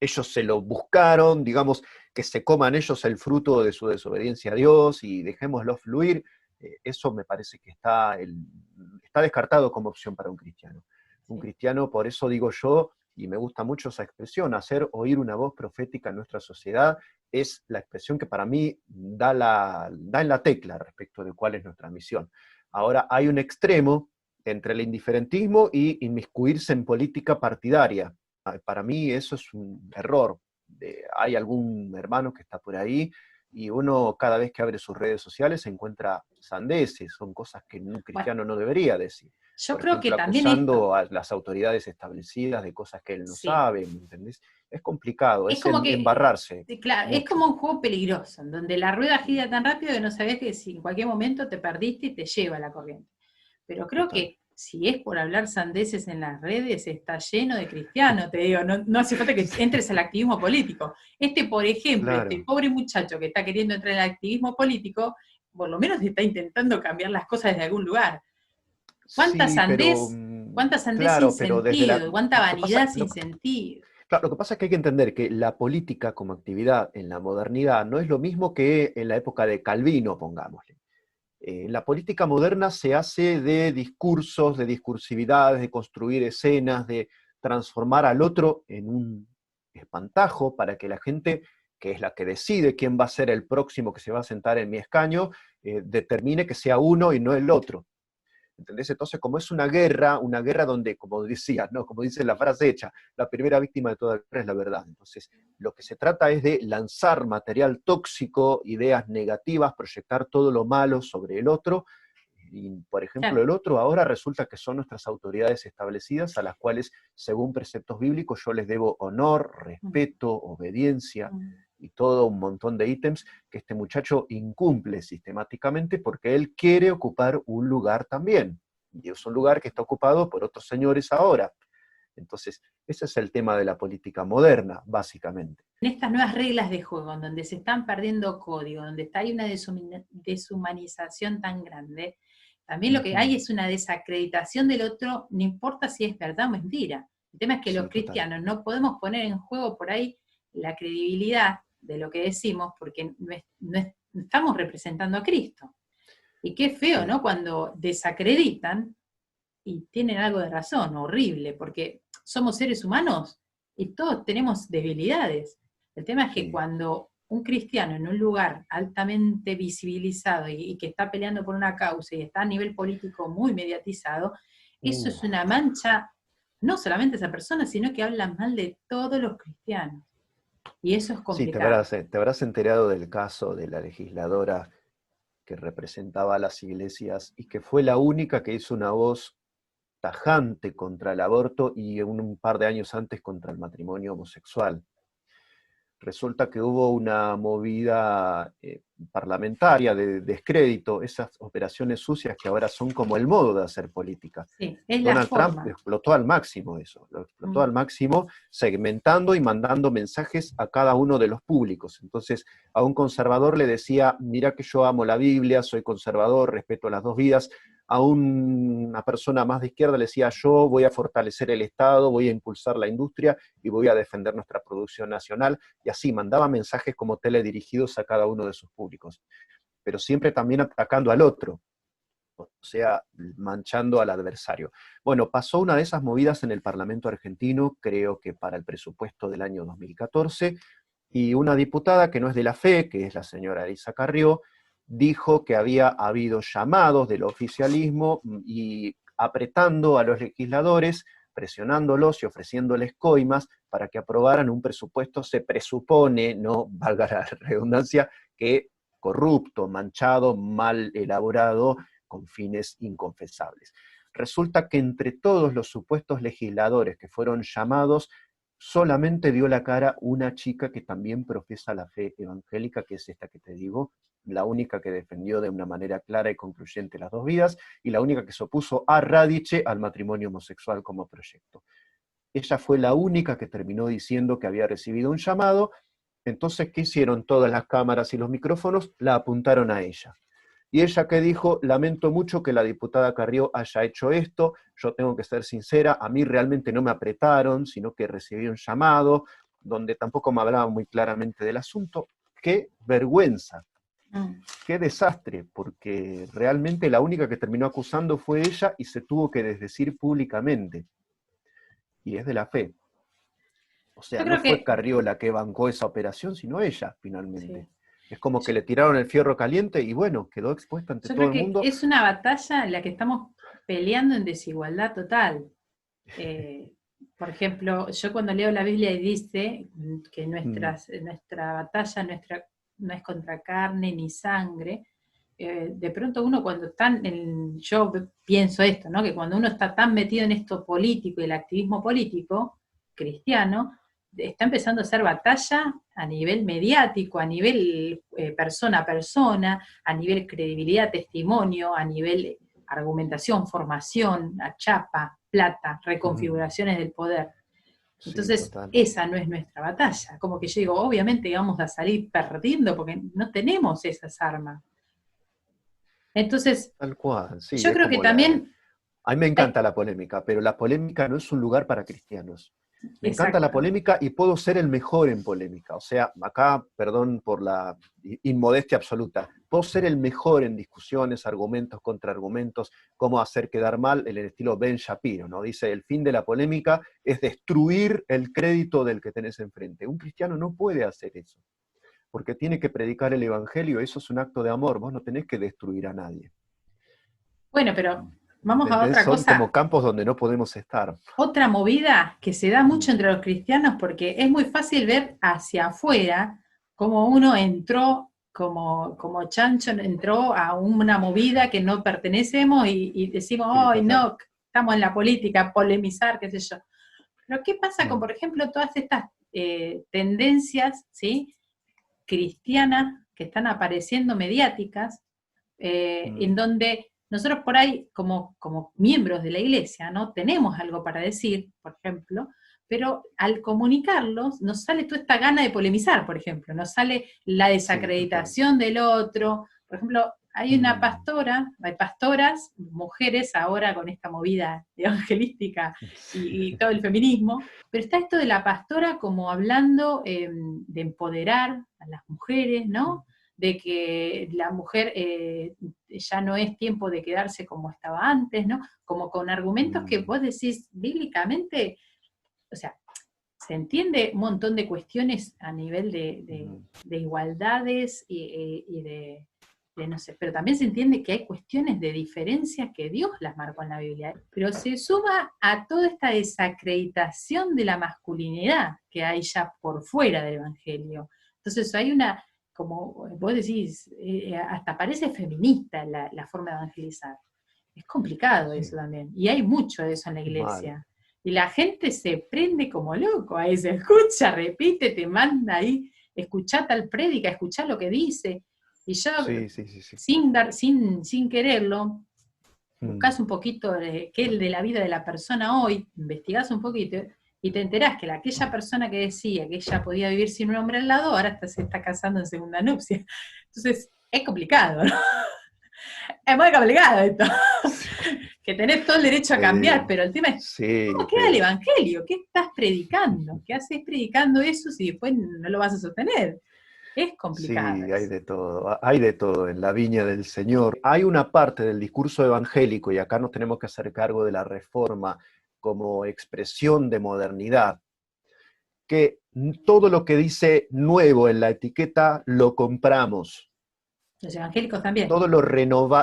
se lo buscaron, digamos, que se coman ellos el fruto de su desobediencia a Dios y dejémoslo fluir, eso me parece que está descartado como opción para un cristiano. Un Sí. cristiano, por eso digo yo, y me gusta mucho esa expresión, hacer oír una voz profética en nuestra sociedad, es la expresión que para mí da en la tecla respecto de cuál es nuestra misión. Ahora, hay un extremo entre el indiferentismo y inmiscuirse en política partidaria. Para mí eso es un error. Hay algún hermano que está por ahí y uno cada vez que abre sus redes sociales encuentra sandeces, son cosas que un Bueno, cristiano no debería decir. yo Por creo que ejemplo, también esto, acusando a las autoridades establecidas de cosas que él no sí, sabe, ¿me entendés? Es complicado, es es como que, embarrarse claro, es como mucho. un juego peligroso, en donde la rueda gira tan rápido que no sabés que si en cualquier momento te perdiste y te lleva la corriente. Pero creo Total. que si es por hablar sandeces en las redes, está lleno de cristianos, te digo, no hace falta que entres al activismo político. Por ejemplo, este Claro. pobre muchacho que está queriendo entrar en el activismo político, por lo menos está intentando cambiar las cosas desde algún lugar. ¿Cuánta Sí, pero sandez, cuánta sandez sin claro, pero desde sentido, cuánta lo que pasa, vanidad sin sentido? claro, lo que pasa es que hay que entender que la política como actividad en la modernidad no es lo mismo que en la época de Calvino, pongámosle. La política moderna se hace de discursos, de discursividades, de construir escenas, de transformar al otro en un espantajo para que la gente, que es la que decide quién va a ser el próximo que se va a sentar en mi escaño, determine que sea uno y no el otro. ¿Entendés? Entonces, como es una guerra donde, como decías, ¿no? Como dice la frase hecha, la primera víctima de toda guerra es la verdad. Entonces, lo que se trata es de lanzar material tóxico, ideas negativas, proyectar todo lo malo sobre el otro. Y, por ejemplo, Claro. el otro ahora resulta que son nuestras autoridades establecidas a las cuales, según preceptos bíblicos, yo les debo honor, Mm, respeto, obediencia mm. y todo un montón de ítems que este muchacho incumple sistemáticamente porque él quiere ocupar un lugar también. Y es un lugar que está ocupado por otros señores ahora. Entonces, ese es el tema de la política moderna, básicamente. En estas nuevas reglas de juego, en donde se están perdiendo código, donde hay una deshumanización tan grande, también lo que hay Ujú. es una desacreditación del otro, no importa si es verdad o mentira. El tema es que los Sí, total. cristianos no podemos poner en juego por ahí la credibilidad de lo que decimos, porque no estamos representando a Cristo. Y qué feo, Sí, ¿no? Cuando desacreditan y tienen algo de razón, horrible, porque somos seres humanos y todos tenemos debilidades. El tema es que sí. cuando un cristiano en un lugar altamente visibilizado y que está peleando por una causa y está a nivel político muy mediatizado, eso Uh. es una mancha, no solamente a esa persona, sino que habla mal de todos los cristianos. Y eso es Sí, complicado. te habrás enterado del caso de la legisladora que representaba a las iglesias y que fue la única que hizo una voz tajante contra el aborto y un par de años antes contra el matrimonio homosexual. Resulta que hubo una movida parlamentaria de descrédito, esas operaciones sucias que ahora son como el modo de hacer política. Sí, es la Donald Trump lo forma. explotó al máximo eso, lo explotó Mm. al máximo segmentando y mandando mensajes a cada uno de los públicos. Entonces, a un conservador le decía, mira que yo amo la Biblia, soy conservador, respeto las dos vidas. a una persona más de izquierda le decía, yo voy a fortalecer el Estado, voy a impulsar la industria y voy a defender nuestra producción nacional, y así mandaba mensajes como teledirigidos a cada uno de sus públicos, pero siempre también atacando al otro, o sea, manchando al adversario. Bueno, pasó una de esas movidas en el Parlamento argentino, creo que para el presupuesto del año 2014, y una diputada que no es de la fe, que es la señora Elisa Carrió, dijo que había habido llamados del oficialismo y apretando a los legisladores, presionándolos y ofreciéndoles coimas para que aprobaran un presupuesto, se presupone, no valga la redundancia, que corrupto, manchado, mal elaborado, con fines inconfesables. Resulta que entre todos los supuestos legisladores que fueron llamados, solamente dio la cara una chica que también profesa la fe evangélica, que es esta que te digo, la única que defendió de una manera clara y concluyente las dos vidas, y la única que se opuso a radice al matrimonio homosexual como proyecto. Ella fue la única que terminó diciendo que había recibido un llamado. Entonces, ¿qué hicieron todas las cámaras y los micrófonos? La apuntaron a ella. Y ella que dijo, lamento mucho que la diputada Carrió haya hecho esto, yo tengo que ser sincera, a mí realmente no me apretaron, sino que recibí un llamado, donde tampoco me hablaba muy claramente del asunto. ¡Qué vergüenza! ¡Qué desastre! Porque realmente la única que terminó acusando fue ella y se tuvo que desdecir públicamente. Y es de la fe. O sea, Yo no creo fue que, Carrió la que bancó esa operación, sino ella, finalmente. sí. Es como que Yo, le tiraron el fierro caliente y bueno, quedó expuesta ante yo todo creo el que mundo. es una batalla en la que estamos peleando en desigualdad total. Eh, por ejemplo, yo cuando leo la Biblia y dice que Mm, nuestra batalla no es contra carne ni sangre, de pronto uno cuando yo pienso esto, ¿no? Que cuando uno está tan metido en esto político y el activismo político cristiano, está empezando a hacer batalla a nivel mediático, a nivel persona a persona, a nivel credibilidad, testimonio, a nivel argumentación, formación, a chapa, plata, mm, reconfiguraciones del poder. sí, Entonces, total. esa no es nuestra batalla. Como que yo digo, obviamente vamos a salir perdiendo porque no tenemos esas armas. Entonces, Tal cual, sí, yo es creo que como la... también, A mí me hay- encanta la polémica, pero la polémica no es un lugar para cristianos. Me encanta la exacto, polémica y puedo ser el mejor en polémica. O sea, acá, perdón por la inmodestia absoluta, puedo ser el mejor en discusiones, argumentos, contraargumentos, cómo hacer quedar mal, en el estilo Ben Shapiro, ¿no? Dice, el fin de la polémica es destruir el crédito del que tenés enfrente. Un cristiano no puede hacer eso, porque tiene que predicar el evangelio, eso es un acto de amor, vos no tenés que destruir a nadie. bueno, pero vamos a ¿Entendés? otra Son como cosa. campos donde no podemos estar. Otra movida que se da Mm, mucho entre los cristianos porque es muy fácil ver hacia afuera cómo uno entró, como chancho entró a una movida que no pertenecemos y decimos, sí, ¡ay, total. no! Estamos en la política, polemizar, qué sé yo. Pero ¿qué pasa con, Mm, por ejemplo, todas estas tendencias, ¿sí? Cristianas que están apareciendo mediáticas, en mm, donde nosotros por ahí, como miembros de la iglesia, ¿no? Tenemos algo para decir, por ejemplo, pero al comunicarlos nos sale toda esta gana de polemizar, por ejemplo, nos sale la sí, total. desacreditación del otro. Por ejemplo, hay una Mm, pastora, hay pastoras, mujeres ahora con esta movida evangelística y sí, todo el feminismo, pero está esto de la pastora como hablando de empoderar a las mujeres, ¿no? De que la mujer ya no es tiempo de quedarse como estaba antes, ¿no? Como con argumentos que mm, vos decís bíblicamente, o sea, se entiende un montón de cuestiones a nivel mm, de igualdades y de no sé, pero también se entiende que hay cuestiones de diferencia que Dios las marcó en la Biblia, pero se suma a toda esta desacreditación de la masculinidad que hay ya por fuera del Evangelio. Entonces hay una, como vos decís, hasta parece feminista la forma de evangelizar. Es complicado eso sí, también, y hay mucho de eso en la mal. iglesia. Y la gente se prende como loco a eso, escucha, repite, te manda ahí, escuchá tal prédica, escuchá lo que dice. Y yo, Sí, sí, sí, sí. sin quererlo, Mm, buscas un poquito de qué es de la vida de la persona hoy, investigás un poquito y te enterás que aquella persona que decía que ella podía vivir sin un hombre al lado, ahora se está casando en segunda nupcia. Entonces, es complicado, ¿no? Es muy complicado esto. Que tenés todo el derecho a cambiar, Eh, pero el tema es, ¿cómo sí, queda el evangelio? ¿Qué estás predicando? ¿Qué haces predicando eso si después no lo vas a sostener? Es complicado sí, hay eso. de todo, hay de todo en la viña del Señor. Hay una parte del discurso evangélico, y acá nos tenemos que hacer cargo de la reforma como expresión de modernidad, que todo lo que dice nuevo en la etiqueta lo compramos. Los evangélicos también. Todo lo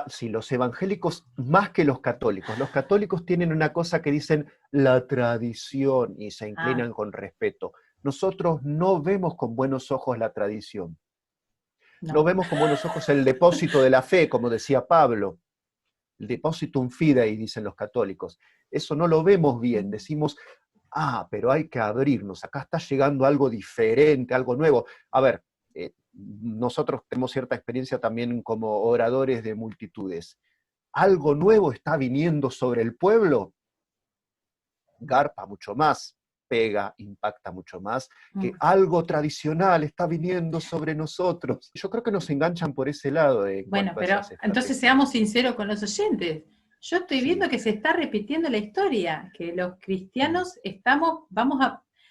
si los evangélicos más que los católicos tienen una cosa que dicen la tradición y se Ah, inclinan con respeto. Nosotros no vemos con buenos ojos la tradición, no no. vemos con buenos ojos el depósito de la fe, como decía Pablo, el depositum fidei, dicen los católicos. Eso no lo vemos bien, decimos, pero hay que abrirnos, acá está llegando algo diferente, algo nuevo. A ver, nosotros tenemos cierta experiencia también como oradores de multitudes. Algo nuevo está viniendo sobre el pueblo, garpa mucho más, pega, impacta mucho más, que Mm. algo tradicional está viniendo sobre nosotros. Yo creo que nos enganchan por ese lado en Bueno, cuanto a pero esas entonces estrategias. seamos sinceros con los oyentes. Yo estoy viendo Sí. que se está repitiendo la historia, que los Mm, cristianos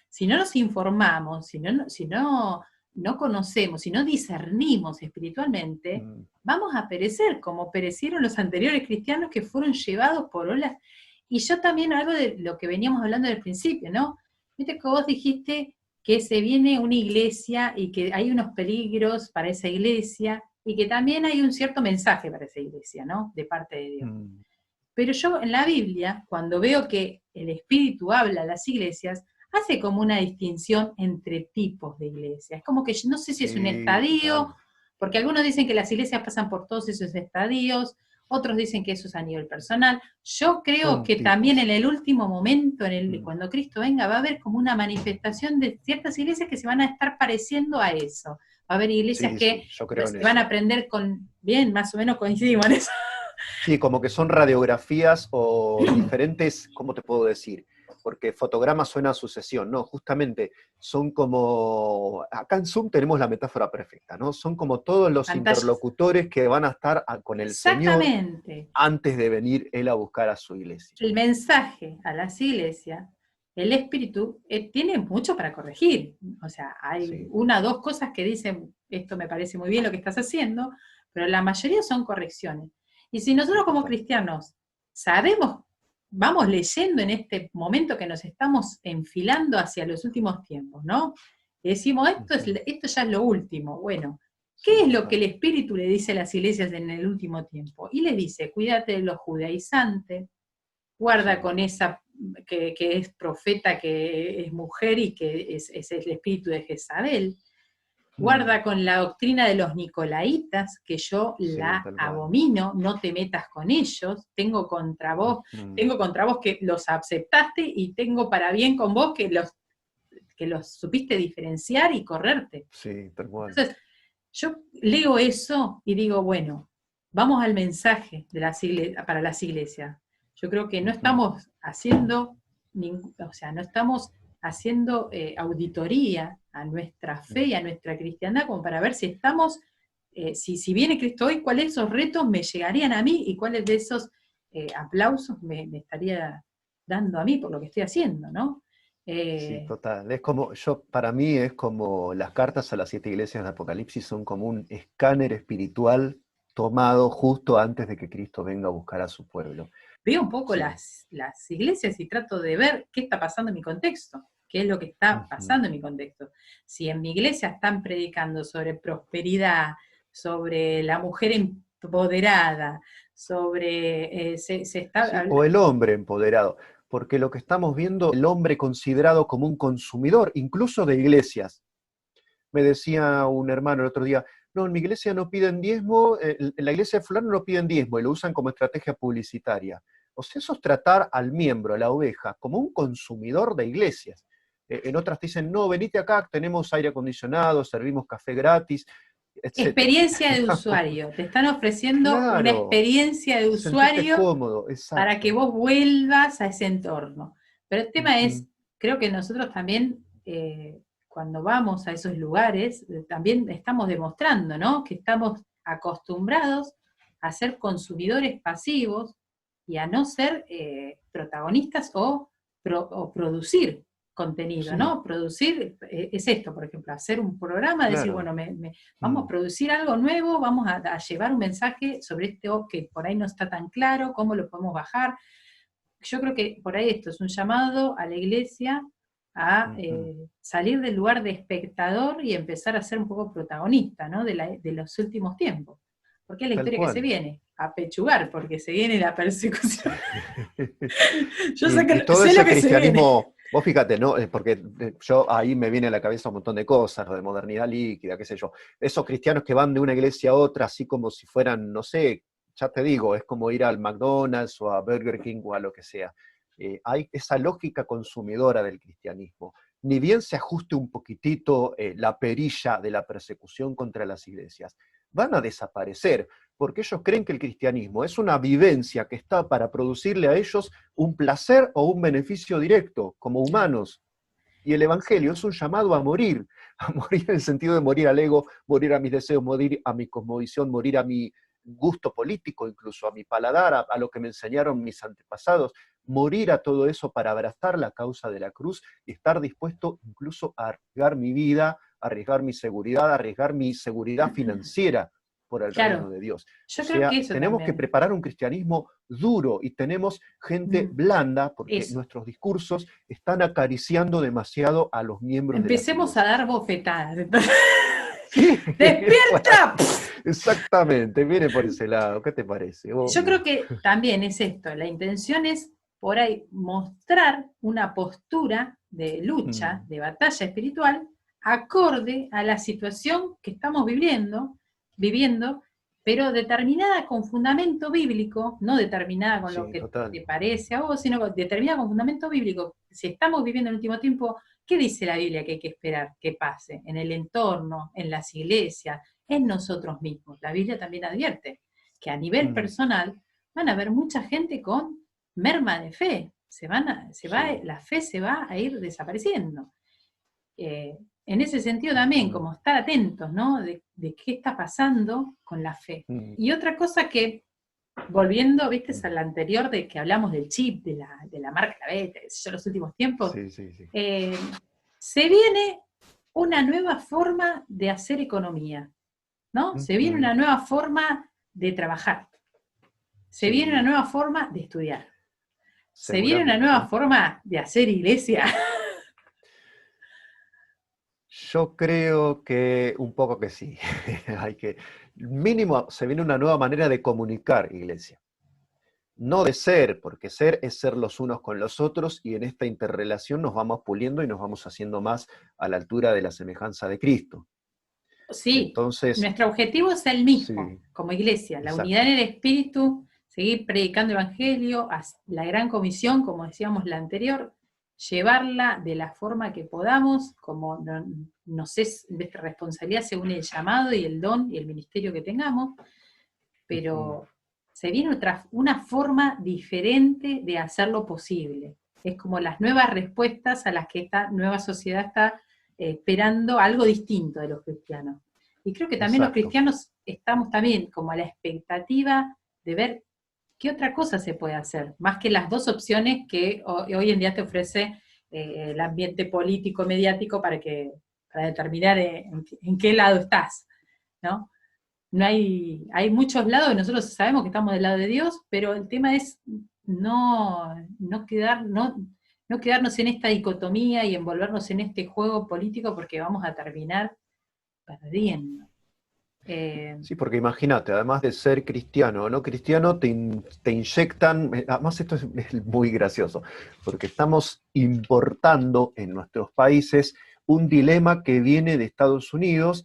si no nos informamos, no conocemos, si no discernimos espiritualmente, mm, vamos a perecer como perecieron los anteriores cristianos que fueron llevados por olas. Y yo también algo de lo que veníamos hablando del principio, ¿no? Viste que vos dijiste que se viene una iglesia y que hay unos peligros para esa iglesia y que también hay un cierto mensaje para esa iglesia, ¿no? De parte de Dios. mm. Pero yo en la Biblia, cuando veo que el Espíritu habla a las iglesias, hace como una distinción entre tipos de iglesias. Es como que yo no sé si es un Sí, estadio, total. porque algunos dicen que las iglesias pasan por todos esos estadios, otros dicen que eso es a nivel personal. Yo creo Son que también en tipos. el último momento, Mm, cuando Cristo venga, va a haber como una manifestación de ciertas iglesias que se van a estar pareciendo a eso. Va a haber iglesias sí, que sí, yo creo en se van a eso. aprender con, bien, más o menos coincidimos en eso. Sí, como que son radiografías o diferentes, ¿cómo te puedo decir? Porque fotograma suena a sucesión, no, justamente son como, acá en Zoom tenemos la metáfora perfecta, ¿no? Son como todos los Pantallas. interlocutores que van a estar con el Señor Exactamente. antes de venir Él a buscar a su iglesia. El mensaje a las iglesias, el espíritu, tiene mucho para corregir. O sea, hay Sí, una o dos cosas que dicen, esto me parece muy bien lo que estás haciendo, pero la mayoría son correcciones. Y si sí, nosotros como total. cristianos sabemos, vamos leyendo en este momento que nos estamos enfilando hacia los últimos tiempos, ¿no? Y decimos, Ujú. esto ya es lo último. Bueno, ¿qué Sí, es lo que total. el Espíritu le dice a las iglesias en el último tiempo? Y les dice, cuídate de los judaizantes, guarda Sí. con esa que es profeta, que es mujer y que es el espíritu de Jezabel, Mm, guarda con la doctrina de los nicolaitas, que yo sí, la tal cual. abomino, no te metas con ellos, Mm, tengo contra vos que los aceptaste y tengo para bien con vos que los supiste diferenciar y correrte. sí, tal cual. Entonces, yo leo eso y digo, bueno, vamos al mensaje para las iglesias. Yo creo que no Ujú. estamos haciendo, o sea, no estamos haciendo auditoría a nuestra fe Mm. y a nuestra cristiandad como para ver si estamos, si viene Cristo hoy, cuáles de esos retos me llegarían a mí y cuáles de esos aplausos me estaría dando a mí por lo que estoy haciendo, ¿no? Sí, Eh, total. Es como, para mí es como las cartas a las 7 iglesias de Apocalipsis son como un escáner espiritual tomado justo antes de que Cristo venga a buscar a su pueblo. Veo un poco Sí. las iglesias y trato de ver qué está pasando en mi contexto, qué es lo que está Ujú. pasando en mi contexto. Si en mi iglesia están predicando sobre prosperidad, sobre la mujer empoderada, sobre, se está, Sí, o el hombre empoderado, porque lo que estamos viendo, el hombre considerado como un consumidor, incluso de iglesias. Me decía un hermano el otro día, no, en mi iglesia no piden diezmo, en la iglesia de fulano no piden diezmo y lo usan como estrategia publicitaria. O sea, eso es tratar al miembro, a la oveja, como un consumidor de iglesias. En otras te dicen, no, venite acá, tenemos aire acondicionado, servimos café gratis, etcétera. experiencia de usuario, te están ofreciendo una Claro, experiencia de sentirte usuario cómodo, para que exacto. vos vuelvas a ese entorno. Pero el tema Ujú. es, creo que nosotros también, cuando vamos a esos lugares, también estamos demostrando, ¿no? Que estamos acostumbrados a ser consumidores pasivos y a no ser protagonistas o producir contenido, Sí, ¿no? Producir es esto, por ejemplo, hacer un programa, decir, claro. bueno, vamos a producir algo nuevo, vamos a llevar un mensaje sobre esto que por ahí no está tan claro, cómo lo podemos bajar. Yo creo que por ahí esto es un llamado a la iglesia a salir del lugar de espectador y empezar a ser un poco protagonista, ¿no? De los últimos tiempos. Porque es la Tal historia que se cual. viene, a pechugar, porque se viene la Sí. persecución. Yo Y todo sé lo ese que se viene. cristianismo, vos fíjate, ¿no? Porque yo ahí me viene a la cabeza un montón de cosas, lo de modernidad líquida, qué sé yo. Esos cristianos que van de una iglesia a otra, así como si fueran, no sé, ya te digo, es como ir al McDonald's o a Burger King o a lo que sea. Hay esa lógica consumidora del cristianismo. Ni bien se ajuste un poquitito la perilla de la persecución contra las iglesias, van a desaparecer, porque ellos creen que el cristianismo es una vivencia que está para producirle a ellos un placer o un beneficio directo, como humanos. Y el Evangelio es un llamado a morir en el sentido de morir al ego, morir a mis deseos, morir a mi cosmovisión, morir a mi gusto político, incluso a mi paladar, a lo que me enseñaron mis antepasados, morir a todo eso para abrazar la causa de la cruz y estar dispuesto incluso a arriesgar mi vida, a arriesgar mi seguridad, a arriesgar mi seguridad financiera por el reino Claro, de Dios. O yo creo sea, que eso tenemos que también. preparar un cristianismo duro y tenemos gente blanda porque Eso. nuestros discursos están acariciando demasiado a los miembros de las Empecemos a iglesias. dar bofetadas. Entonces, Sí, bueno, ¡despierta! exactamente, viene por ese lado. ¿Qué te parece? Yo creo Obvio. que también es esto, la intención es por ahí mostrar una postura de lucha, Mm, de batalla espiritual, acorde a la situación que estamos viviendo, pero determinada con fundamento bíblico, no determinada con lo sí, que total. te parece a vos, sino determinada con fundamento bíblico. Si estamos viviendo en el último tiempo, ¿qué dice la Biblia que hay que esperar que pase? En el entorno, en las iglesias, en nosotros mismos. La Biblia también advierte que a nivel Mm, personal van a haber mucha gente con merma de fe. sí. La fe se va a ir desapareciendo. En ese sentido también, Mm, como estar atentos, ¿no? De qué está pasando con la fe. mm, Y otra cosa que, volviendo, viste, mm. a la anterior de que hablamos del chip, de la marca la beta, en los últimos tiempos, Sí, sí, sí. eh, se viene una nueva forma de hacer economía, ¿no? Se viene Mm, una nueva forma de trabajar. Se viene una sí, nueva forma de estudiar. Se viene una nueva seguramente. forma de hacer iglesia. Yo creo que un poco que sí. Hay que, mínimo, se viene una nueva manera de comunicar, iglesia. No de ser, porque ser es ser los unos con los otros y en esta interrelación nos vamos puliendo y nos vamos haciendo más a la altura de la semejanza de Cristo. Sí, Entonces, nuestro objetivo es el mismo, sí, como iglesia, la unidad exacto. en el espíritu, seguir predicando evangelio, la gran comisión, como decíamos la anterior, llevarla de la forma que podamos, como nos es nuestra responsabilidad según el llamado y el don y el ministerio que tengamos, Ujú. pero se viene una forma diferente de hacerlo posible. Es como las nuevas respuestas a las que esta nueva sociedad está esperando algo distinto de los cristianos. Y creo que también los Exacto. cristianos estamos también como a la expectativa de ver qué otra cosa se puede hacer, más que las dos opciones que hoy en día te ofrece el ambiente político, mediático, para determinar en qué lado estás, ¿no? No hay muchos lados y nosotros sabemos que estamos del lado de Dios, pero el tema es no quedarnos en esta dicotomía y envolvernos en este juego político porque vamos a terminar perdiendo. Sí, porque imagínate, además de ser cristiano o no cristiano, te inyectan, además esto es muy gracioso, porque estamos importando en nuestros países un dilema que viene de Estados Unidos,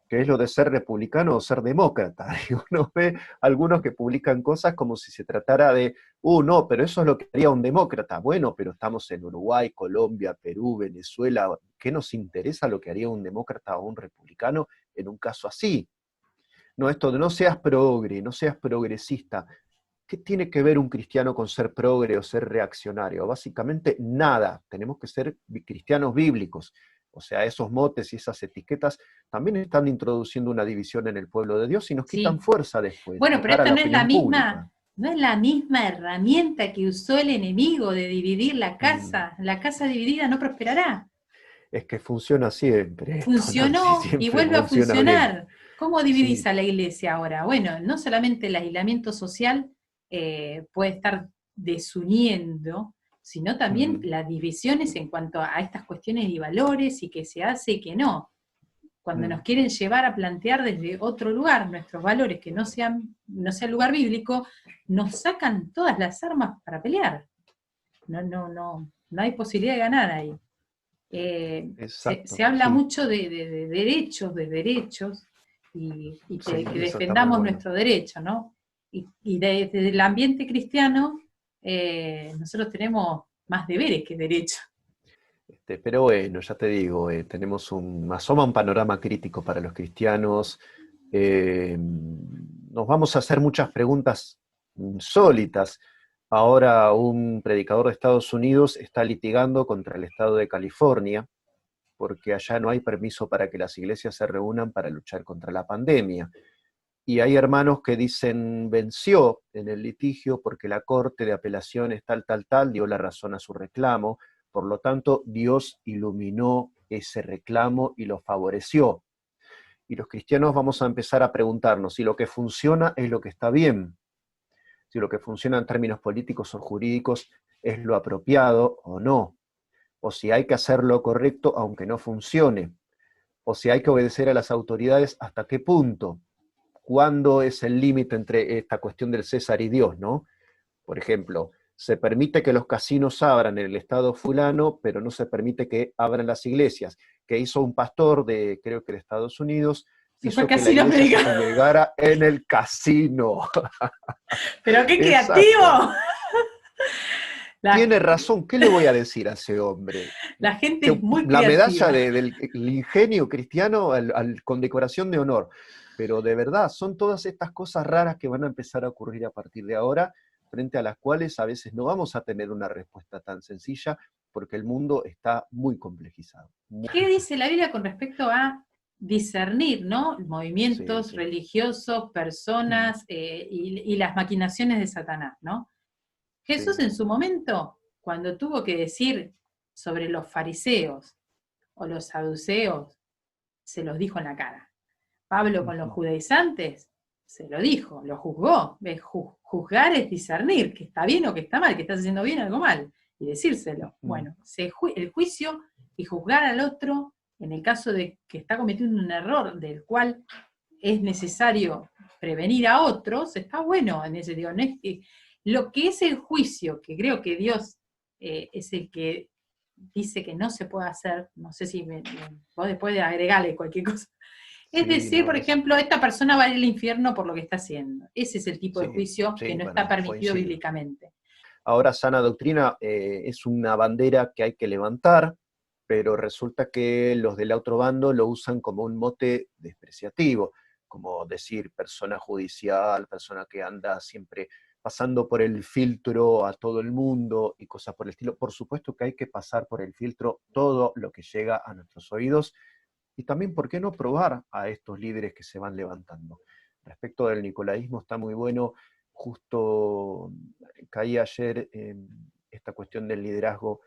que es lo de ser republicano o ser demócrata. Y uno ve algunos que publican cosas como si se tratara de, no, pero eso es lo que haría un demócrata. Bueno, pero estamos en Uruguay, Colombia, Perú, Venezuela. ¿Qué nos interesa lo que haría un demócrata o un republicano en un caso así? No, esto de no seas progre, no seas progresista. ¿Qué tiene que ver un cristiano con ser progre o ser reaccionario? Básicamente nada. Tenemos que ser cristianos bíblicos. O sea, esos motes y esas etiquetas también están introduciendo una división en el pueblo de Dios y nos quitan Sí. fuerza después Bueno, de pero cara a esta la no es la opinión pública. misma, no es la misma herramienta que usó el enemigo de dividir la Mm, casa. La casa dividida no prosperará. Es que funciona siempre esto, Nancy, Funcionó y siempre vuelve a funciona bien. funcionar. ¿Cómo dividís Sí. a la iglesia ahora? Bueno, no solamente el aislamiento social puede estar desuniendo, sino también Mm, las divisiones en cuanto a estas cuestiones y valores y qué se hace y qué no. Cuando nos mm. quieren llevar a plantear desde otro lugar nuestros valores que no sea el lugar bíblico, nos sacan todas las armas para pelear. No hay posibilidad de ganar ahí. Se Exacto, habla sí. mucho de derechos, y Sí, que eso está muy defendamos bueno. nuestro derecho, ¿no? Y desde el ambiente cristiano, nosotros tenemos más deberes que derechos. Pero bueno, ya te digo, asoma un panorama crítico para los cristianos. Nos vamos a hacer muchas preguntas insólitas. Ahora un predicador de Estados Unidos está litigando contra el estado de California porque allá no hay permiso para que las iglesias se reúnan para luchar contra la pandemia. Y hay hermanos que dicen venció en el litigio porque la Corte de Apelaciones tal, dio la razón a su reclamo, por lo tanto Dios iluminó ese reclamo y lo favoreció. Y los cristianos vamos a empezar a preguntarnos si lo que funciona es lo que está bien, si lo que funciona en términos políticos o jurídicos es lo apropiado o no, o si hay que hacer lo correcto aunque no funcione, o si hay que obedecer a las autoridades hasta qué punto. ¿Cuándo es el límite entre esta cuestión del César y Dios, no? Por ejemplo, se permite que los casinos abran en el estado fulano, pero no se permite que abran las iglesias. Que hizo un pastor de, creo que de Estados Unidos, Se fue hizo que la casi la iglesia se América. congregara en el casino. Pero qué Exacto. creativo. La, Tiene razón, ¿qué le voy a decir a ese hombre? la gente Que es muy la medalla creativa. del ingenio cristiano condecoración de honor. Pero de verdad, son todas estas cosas raras que van a empezar a ocurrir a partir de ahora, frente a las cuales a veces no vamos a tener una respuesta tan sencilla, porque el mundo está muy complejizado. ¿Qué dice la Biblia con respecto a discernir, ¿no? Sí, Movimientos sí. religiosos, Mm, personas y las maquinaciones de Satanás, ¿no? Jesús sí. en su momento, cuando tuvo que decir sobre los fariseos o los saduceos, se los dijo en la cara. Pablo con los Ujú, judaizantes, se lo dijo, lo juzgó. Juzgar es discernir, que está bien o que está mal, que estás haciendo bien o algo mal, y decírselo. ujú, Bueno, el juicio y juzgar al otro, en el caso de que está cometiendo un error del cual es necesario prevenir a otros, está bueno en ese sentido. No es que, lo que es el juicio, que creo que Dios es el que dice que no se puede hacer, no sé si vos después de agregarle cualquier cosa, es sí, decir, no, por ejemplo, esta persona va a ir al infierno por lo que está haciendo. Ese es el tipo de sí, juicio que sí, no está bueno, permitido coincido. bíblicamente. Ahora, sana doctrina es una bandera que hay que levantar, pero resulta que los del otro bando lo usan como un mote despreciativo, como decir persona judicial, persona que anda siempre pasando por el filtro a todo el mundo y cosas por el estilo. Por supuesto que hay que pasar por el filtro todo lo que llega a nuestros oídos y también, ¿por qué no probar a estos líderes que se van levantando? Respecto del nicolaísmo está muy bueno, justo caí ayer en esta cuestión del liderazgo,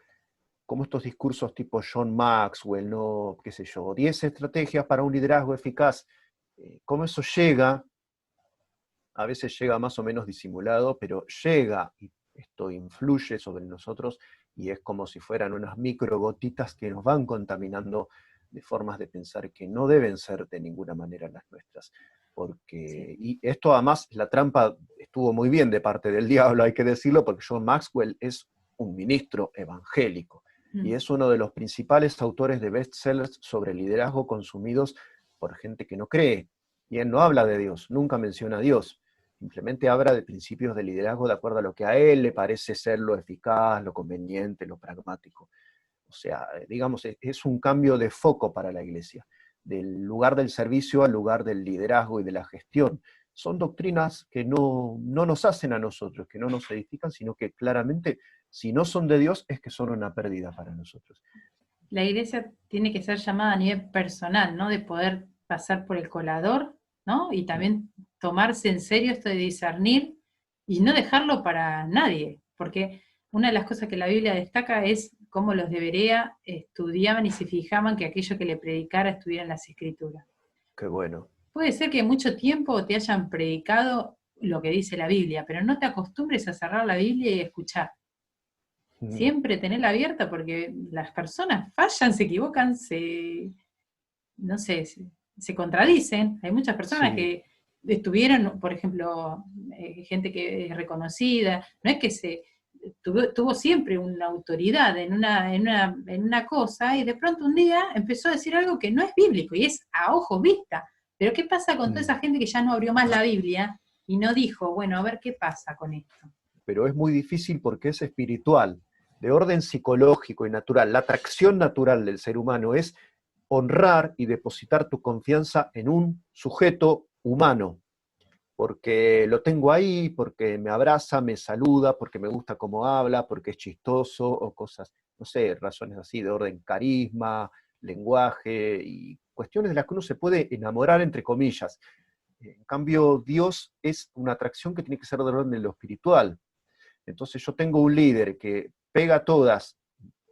como estos discursos tipo John Maxwell, ¿no? Qué sé yo, 10 estrategias para un liderazgo eficaz, cómo eso llega, a veces llega más o menos disimulado, pero llega y esto influye sobre nosotros y es como si fueran unas micro gotitas que nos van contaminando de formas de pensar que no deben ser de ninguna manera las nuestras. Sí. Y esto además, la trampa estuvo muy bien de parte del diablo, hay que decirlo, porque John Maxwell es un ministro evangélico y Mm. es uno de los principales autores de bestsellers sobre liderazgo consumidos por gente que no cree. Y él no habla de Dios, nunca menciona a Dios, simplemente habla de principios de liderazgo de acuerdo a lo que a él le parece ser lo eficaz, lo conveniente, lo pragmático. O sea, digamos, es un cambio de foco para la iglesia, del lugar del servicio al lugar del liderazgo y de la gestión. Son doctrinas que no nos hacen a nosotros, que no nos edifican, sino que claramente, si no son de Dios, es que son una pérdida para nosotros. La iglesia tiene que ser llamada a nivel personal, ¿no? De poder pasar por el colador, ¿no? Y también tomarse en serio esto de discernir y no dejarlo para nadie, porque una de las cosas que la Biblia destaca es cómo los de Berea estudiaban y se fijaban que aquello que le predicara estuviera en las Escrituras. Qué bueno. Puede ser que mucho tiempo te hayan predicado lo que dice la Biblia, pero no te acostumbres a cerrar la Biblia y escuchar. Mm, Siempre tenerla abierta porque las personas fallan, se equivocan, no sé, se contradicen. Hay muchas personas sí, que estuvieron, por ejemplo, gente que es reconocida, no es que tuvo siempre una autoridad en una cosa y de pronto un día empezó a decir algo que no es bíblico y es a ojos vista. Pero ¿qué pasa con toda mm. esa gente que ya no abrió más la Biblia y no dijo, bueno, a ver qué pasa con esto? Pero es muy difícil porque es espiritual, de orden psicológico y natural. La atracción natural del ser humano es honrar y depositar tu confianza en un sujeto humano, porque lo tengo ahí, porque me abraza, me saluda, porque me gusta cómo habla, porque es chistoso o cosas, no sé, razones así de orden carisma, lenguaje y cuestiones de las que uno se puede enamorar entre comillas. En cambio, Dios es una atracción que tiene que ser de orden en lo espiritual. Entonces yo tengo un líder que pega todas,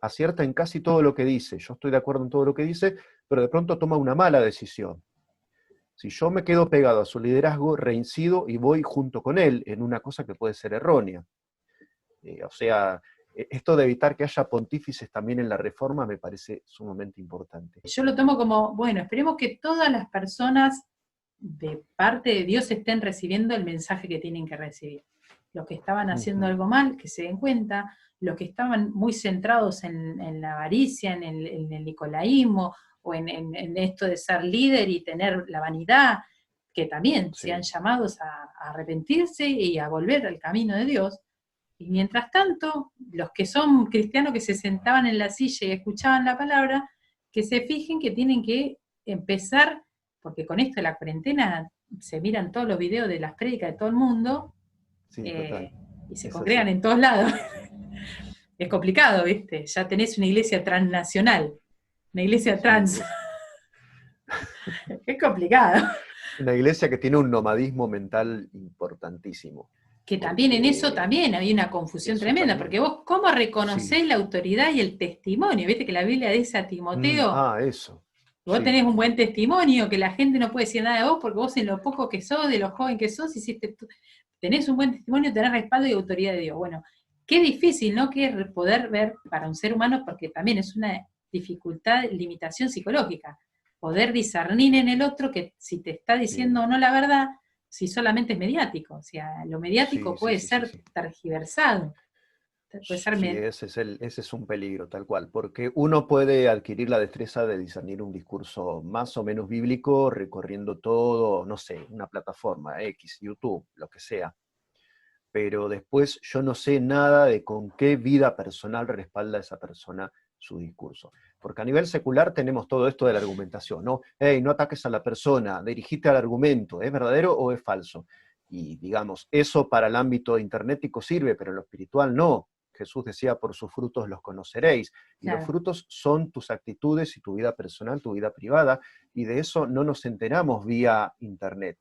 acierta en casi todo lo que dice, yo estoy de acuerdo en todo lo que dice, pero de pronto toma una mala decisión. Si yo me quedo pegado a su liderazgo, reincido y voy junto con él en una cosa que puede ser errónea. O sea, esto de evitar que haya pontífices también en la reforma me parece sumamente importante. Yo lo tomo como, bueno, esperemos que todas las personas de parte de Dios estén recibiendo el mensaje que tienen que recibir. Los que estaban haciendo Ujú. algo mal, que se den cuenta, los que estaban muy centrados en la avaricia, en el nicolaísmo, o en esto de ser líder y tener la vanidad, que también sean Sí, llamados a arrepentirse y a volver al camino de Dios. Y mientras tanto, los que son cristianos que se sentaban en la silla y escuchaban la palabra, que se fijen que tienen que empezar, porque con esto de la cuarentena se miran todos los videos de las prédicas de todo el mundo sí, total. eh, y se Es congregan así. en todos lados. Es complicado, ¿viste? Ya tenés una iglesia transnacional, una iglesia Sí, trans. Es complicado. una iglesia que tiene un nomadismo mental importantísimo, Que también en eso porque también hay una confusión eso tremenda, porque también. vos, ¿cómo Sí. reconocés la autoridad y el testimonio? Viste que la Biblia dice a Timoteo, Eso. vos Sí, tenés un buen testimonio, que la gente no puede decir nada de vos, porque vos en lo poco que sos, de lo joven que sos, tenés un buen testimonio, tenés respaldo y autoridad de Dios. Bueno, qué difícil, ¿no? Que es poder ver para un ser humano, porque también es una dificultad, limitación psicológica, poder discernir en el otro que si te está sí. diciendo o no la verdad, si solamente es mediático. O sea, lo mediático Sí, sí, puede sí, sí, ser sí. tergiversado, puede ser... Sí, ese es un peligro, tal cual, porque uno puede adquirir la destreza de discernir un discurso más o menos bíblico recorriendo todo, no sé, una plataforma, X, YouTube, lo que sea, pero después yo no sé nada de con qué vida personal respalda esa persona su discurso. Porque a nivel secular tenemos todo esto de la argumentación, ¿no? Hey, no ataques a la persona, dirigite al argumento, ¿es verdadero o es falso? Y digamos, eso para el ámbito internético sirve, pero en lo espiritual no. Jesús decía, por sus frutos los conoceréis. Y los Claro. frutos son tus actitudes y tu vida personal, tu vida privada, y de eso no nos enteramos vía internet.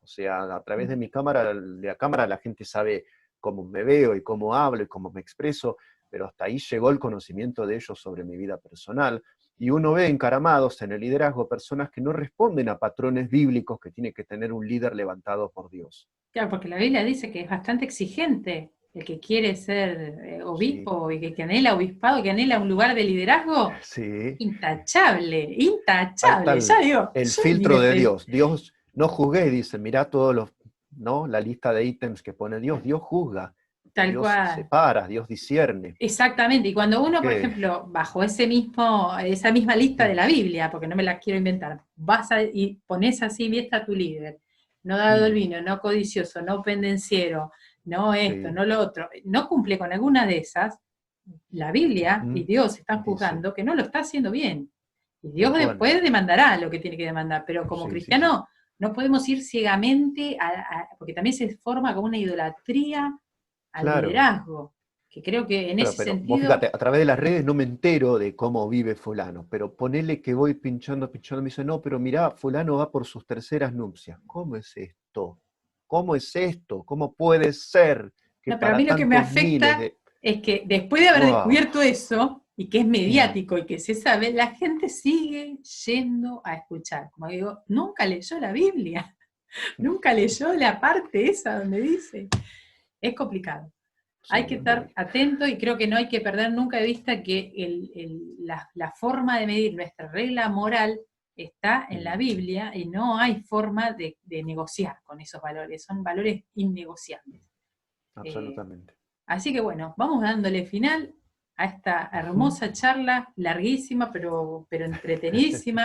O sea, a través de la cámara la gente sabe cómo me veo y cómo hablo y cómo me expreso, pero hasta ahí llegó el conocimiento de ellos sobre mi vida personal. Y uno ve encaramados en el liderazgo personas que no responden a patrones bíblicos que tiene que tener un líder levantado por Dios. Claro, porque la Biblia dice que es bastante exigente el que quiere ser Sí, obispo y que anhela obispado, que anhela un lugar de liderazgo, sí. intachable, Ahí está intachable. Ya digo, el yo ni filtro me de Dios. Dios no juzgué, dice, mirá todos los, ¿no? La lista de ítems que pone Dios. Dios juzga, tal Dios cual. separa, Dios discierne. Exactamente. Y cuando Así uno, por que, ejemplo, bajo esa misma lista de la Biblia, porque no me la quiero inventar, y pones así, bien está tu líder, no dado el mm, vino, no codicioso, no pendenciero, no esto, sí, no lo otro, no cumple con alguna de esas, la Biblia y ujú, Dios están dice, juzgando que no lo está haciendo bien. Y Dios tal cual. después demandará lo que tiene que demandar, pero como Sí, sí, sí. cristiano no podemos ir ciegamente, porque también se forma como una idolatría al Claro, liderazgo, que creo que en Claro, ese pero vos sentido, fíjate, a través de las redes no me entero de cómo vive fulano, pero ponele que voy pinchando, pinchando, me dice, no, pero mirá, fulano va por sus terceras nupcias. ¿Cómo es esto? ¿Cómo es esto? ¿Cómo puede ser que no, pero a para mí lo que me tantos miles afecta de... es que después de haber ¡Wow! descubierto eso, y que es Mm, mediático y que se sabe, la gente sigue yendo a escuchar. Como digo, nunca leyó la Biblia, nunca leyó la parte esa donde dice. Es complicado. sí, Hay que es estar muy... atento y creo que no hay que perder nunca de vista que la forma de medir nuestra regla moral está en la mm, Biblia y no hay forma de negociar con esos valores, son valores innegociables. Eh, absolutamente. Así que bueno, vamos dándole final a esta Ujú. hermosa charla, larguísima, pero entretenidísima.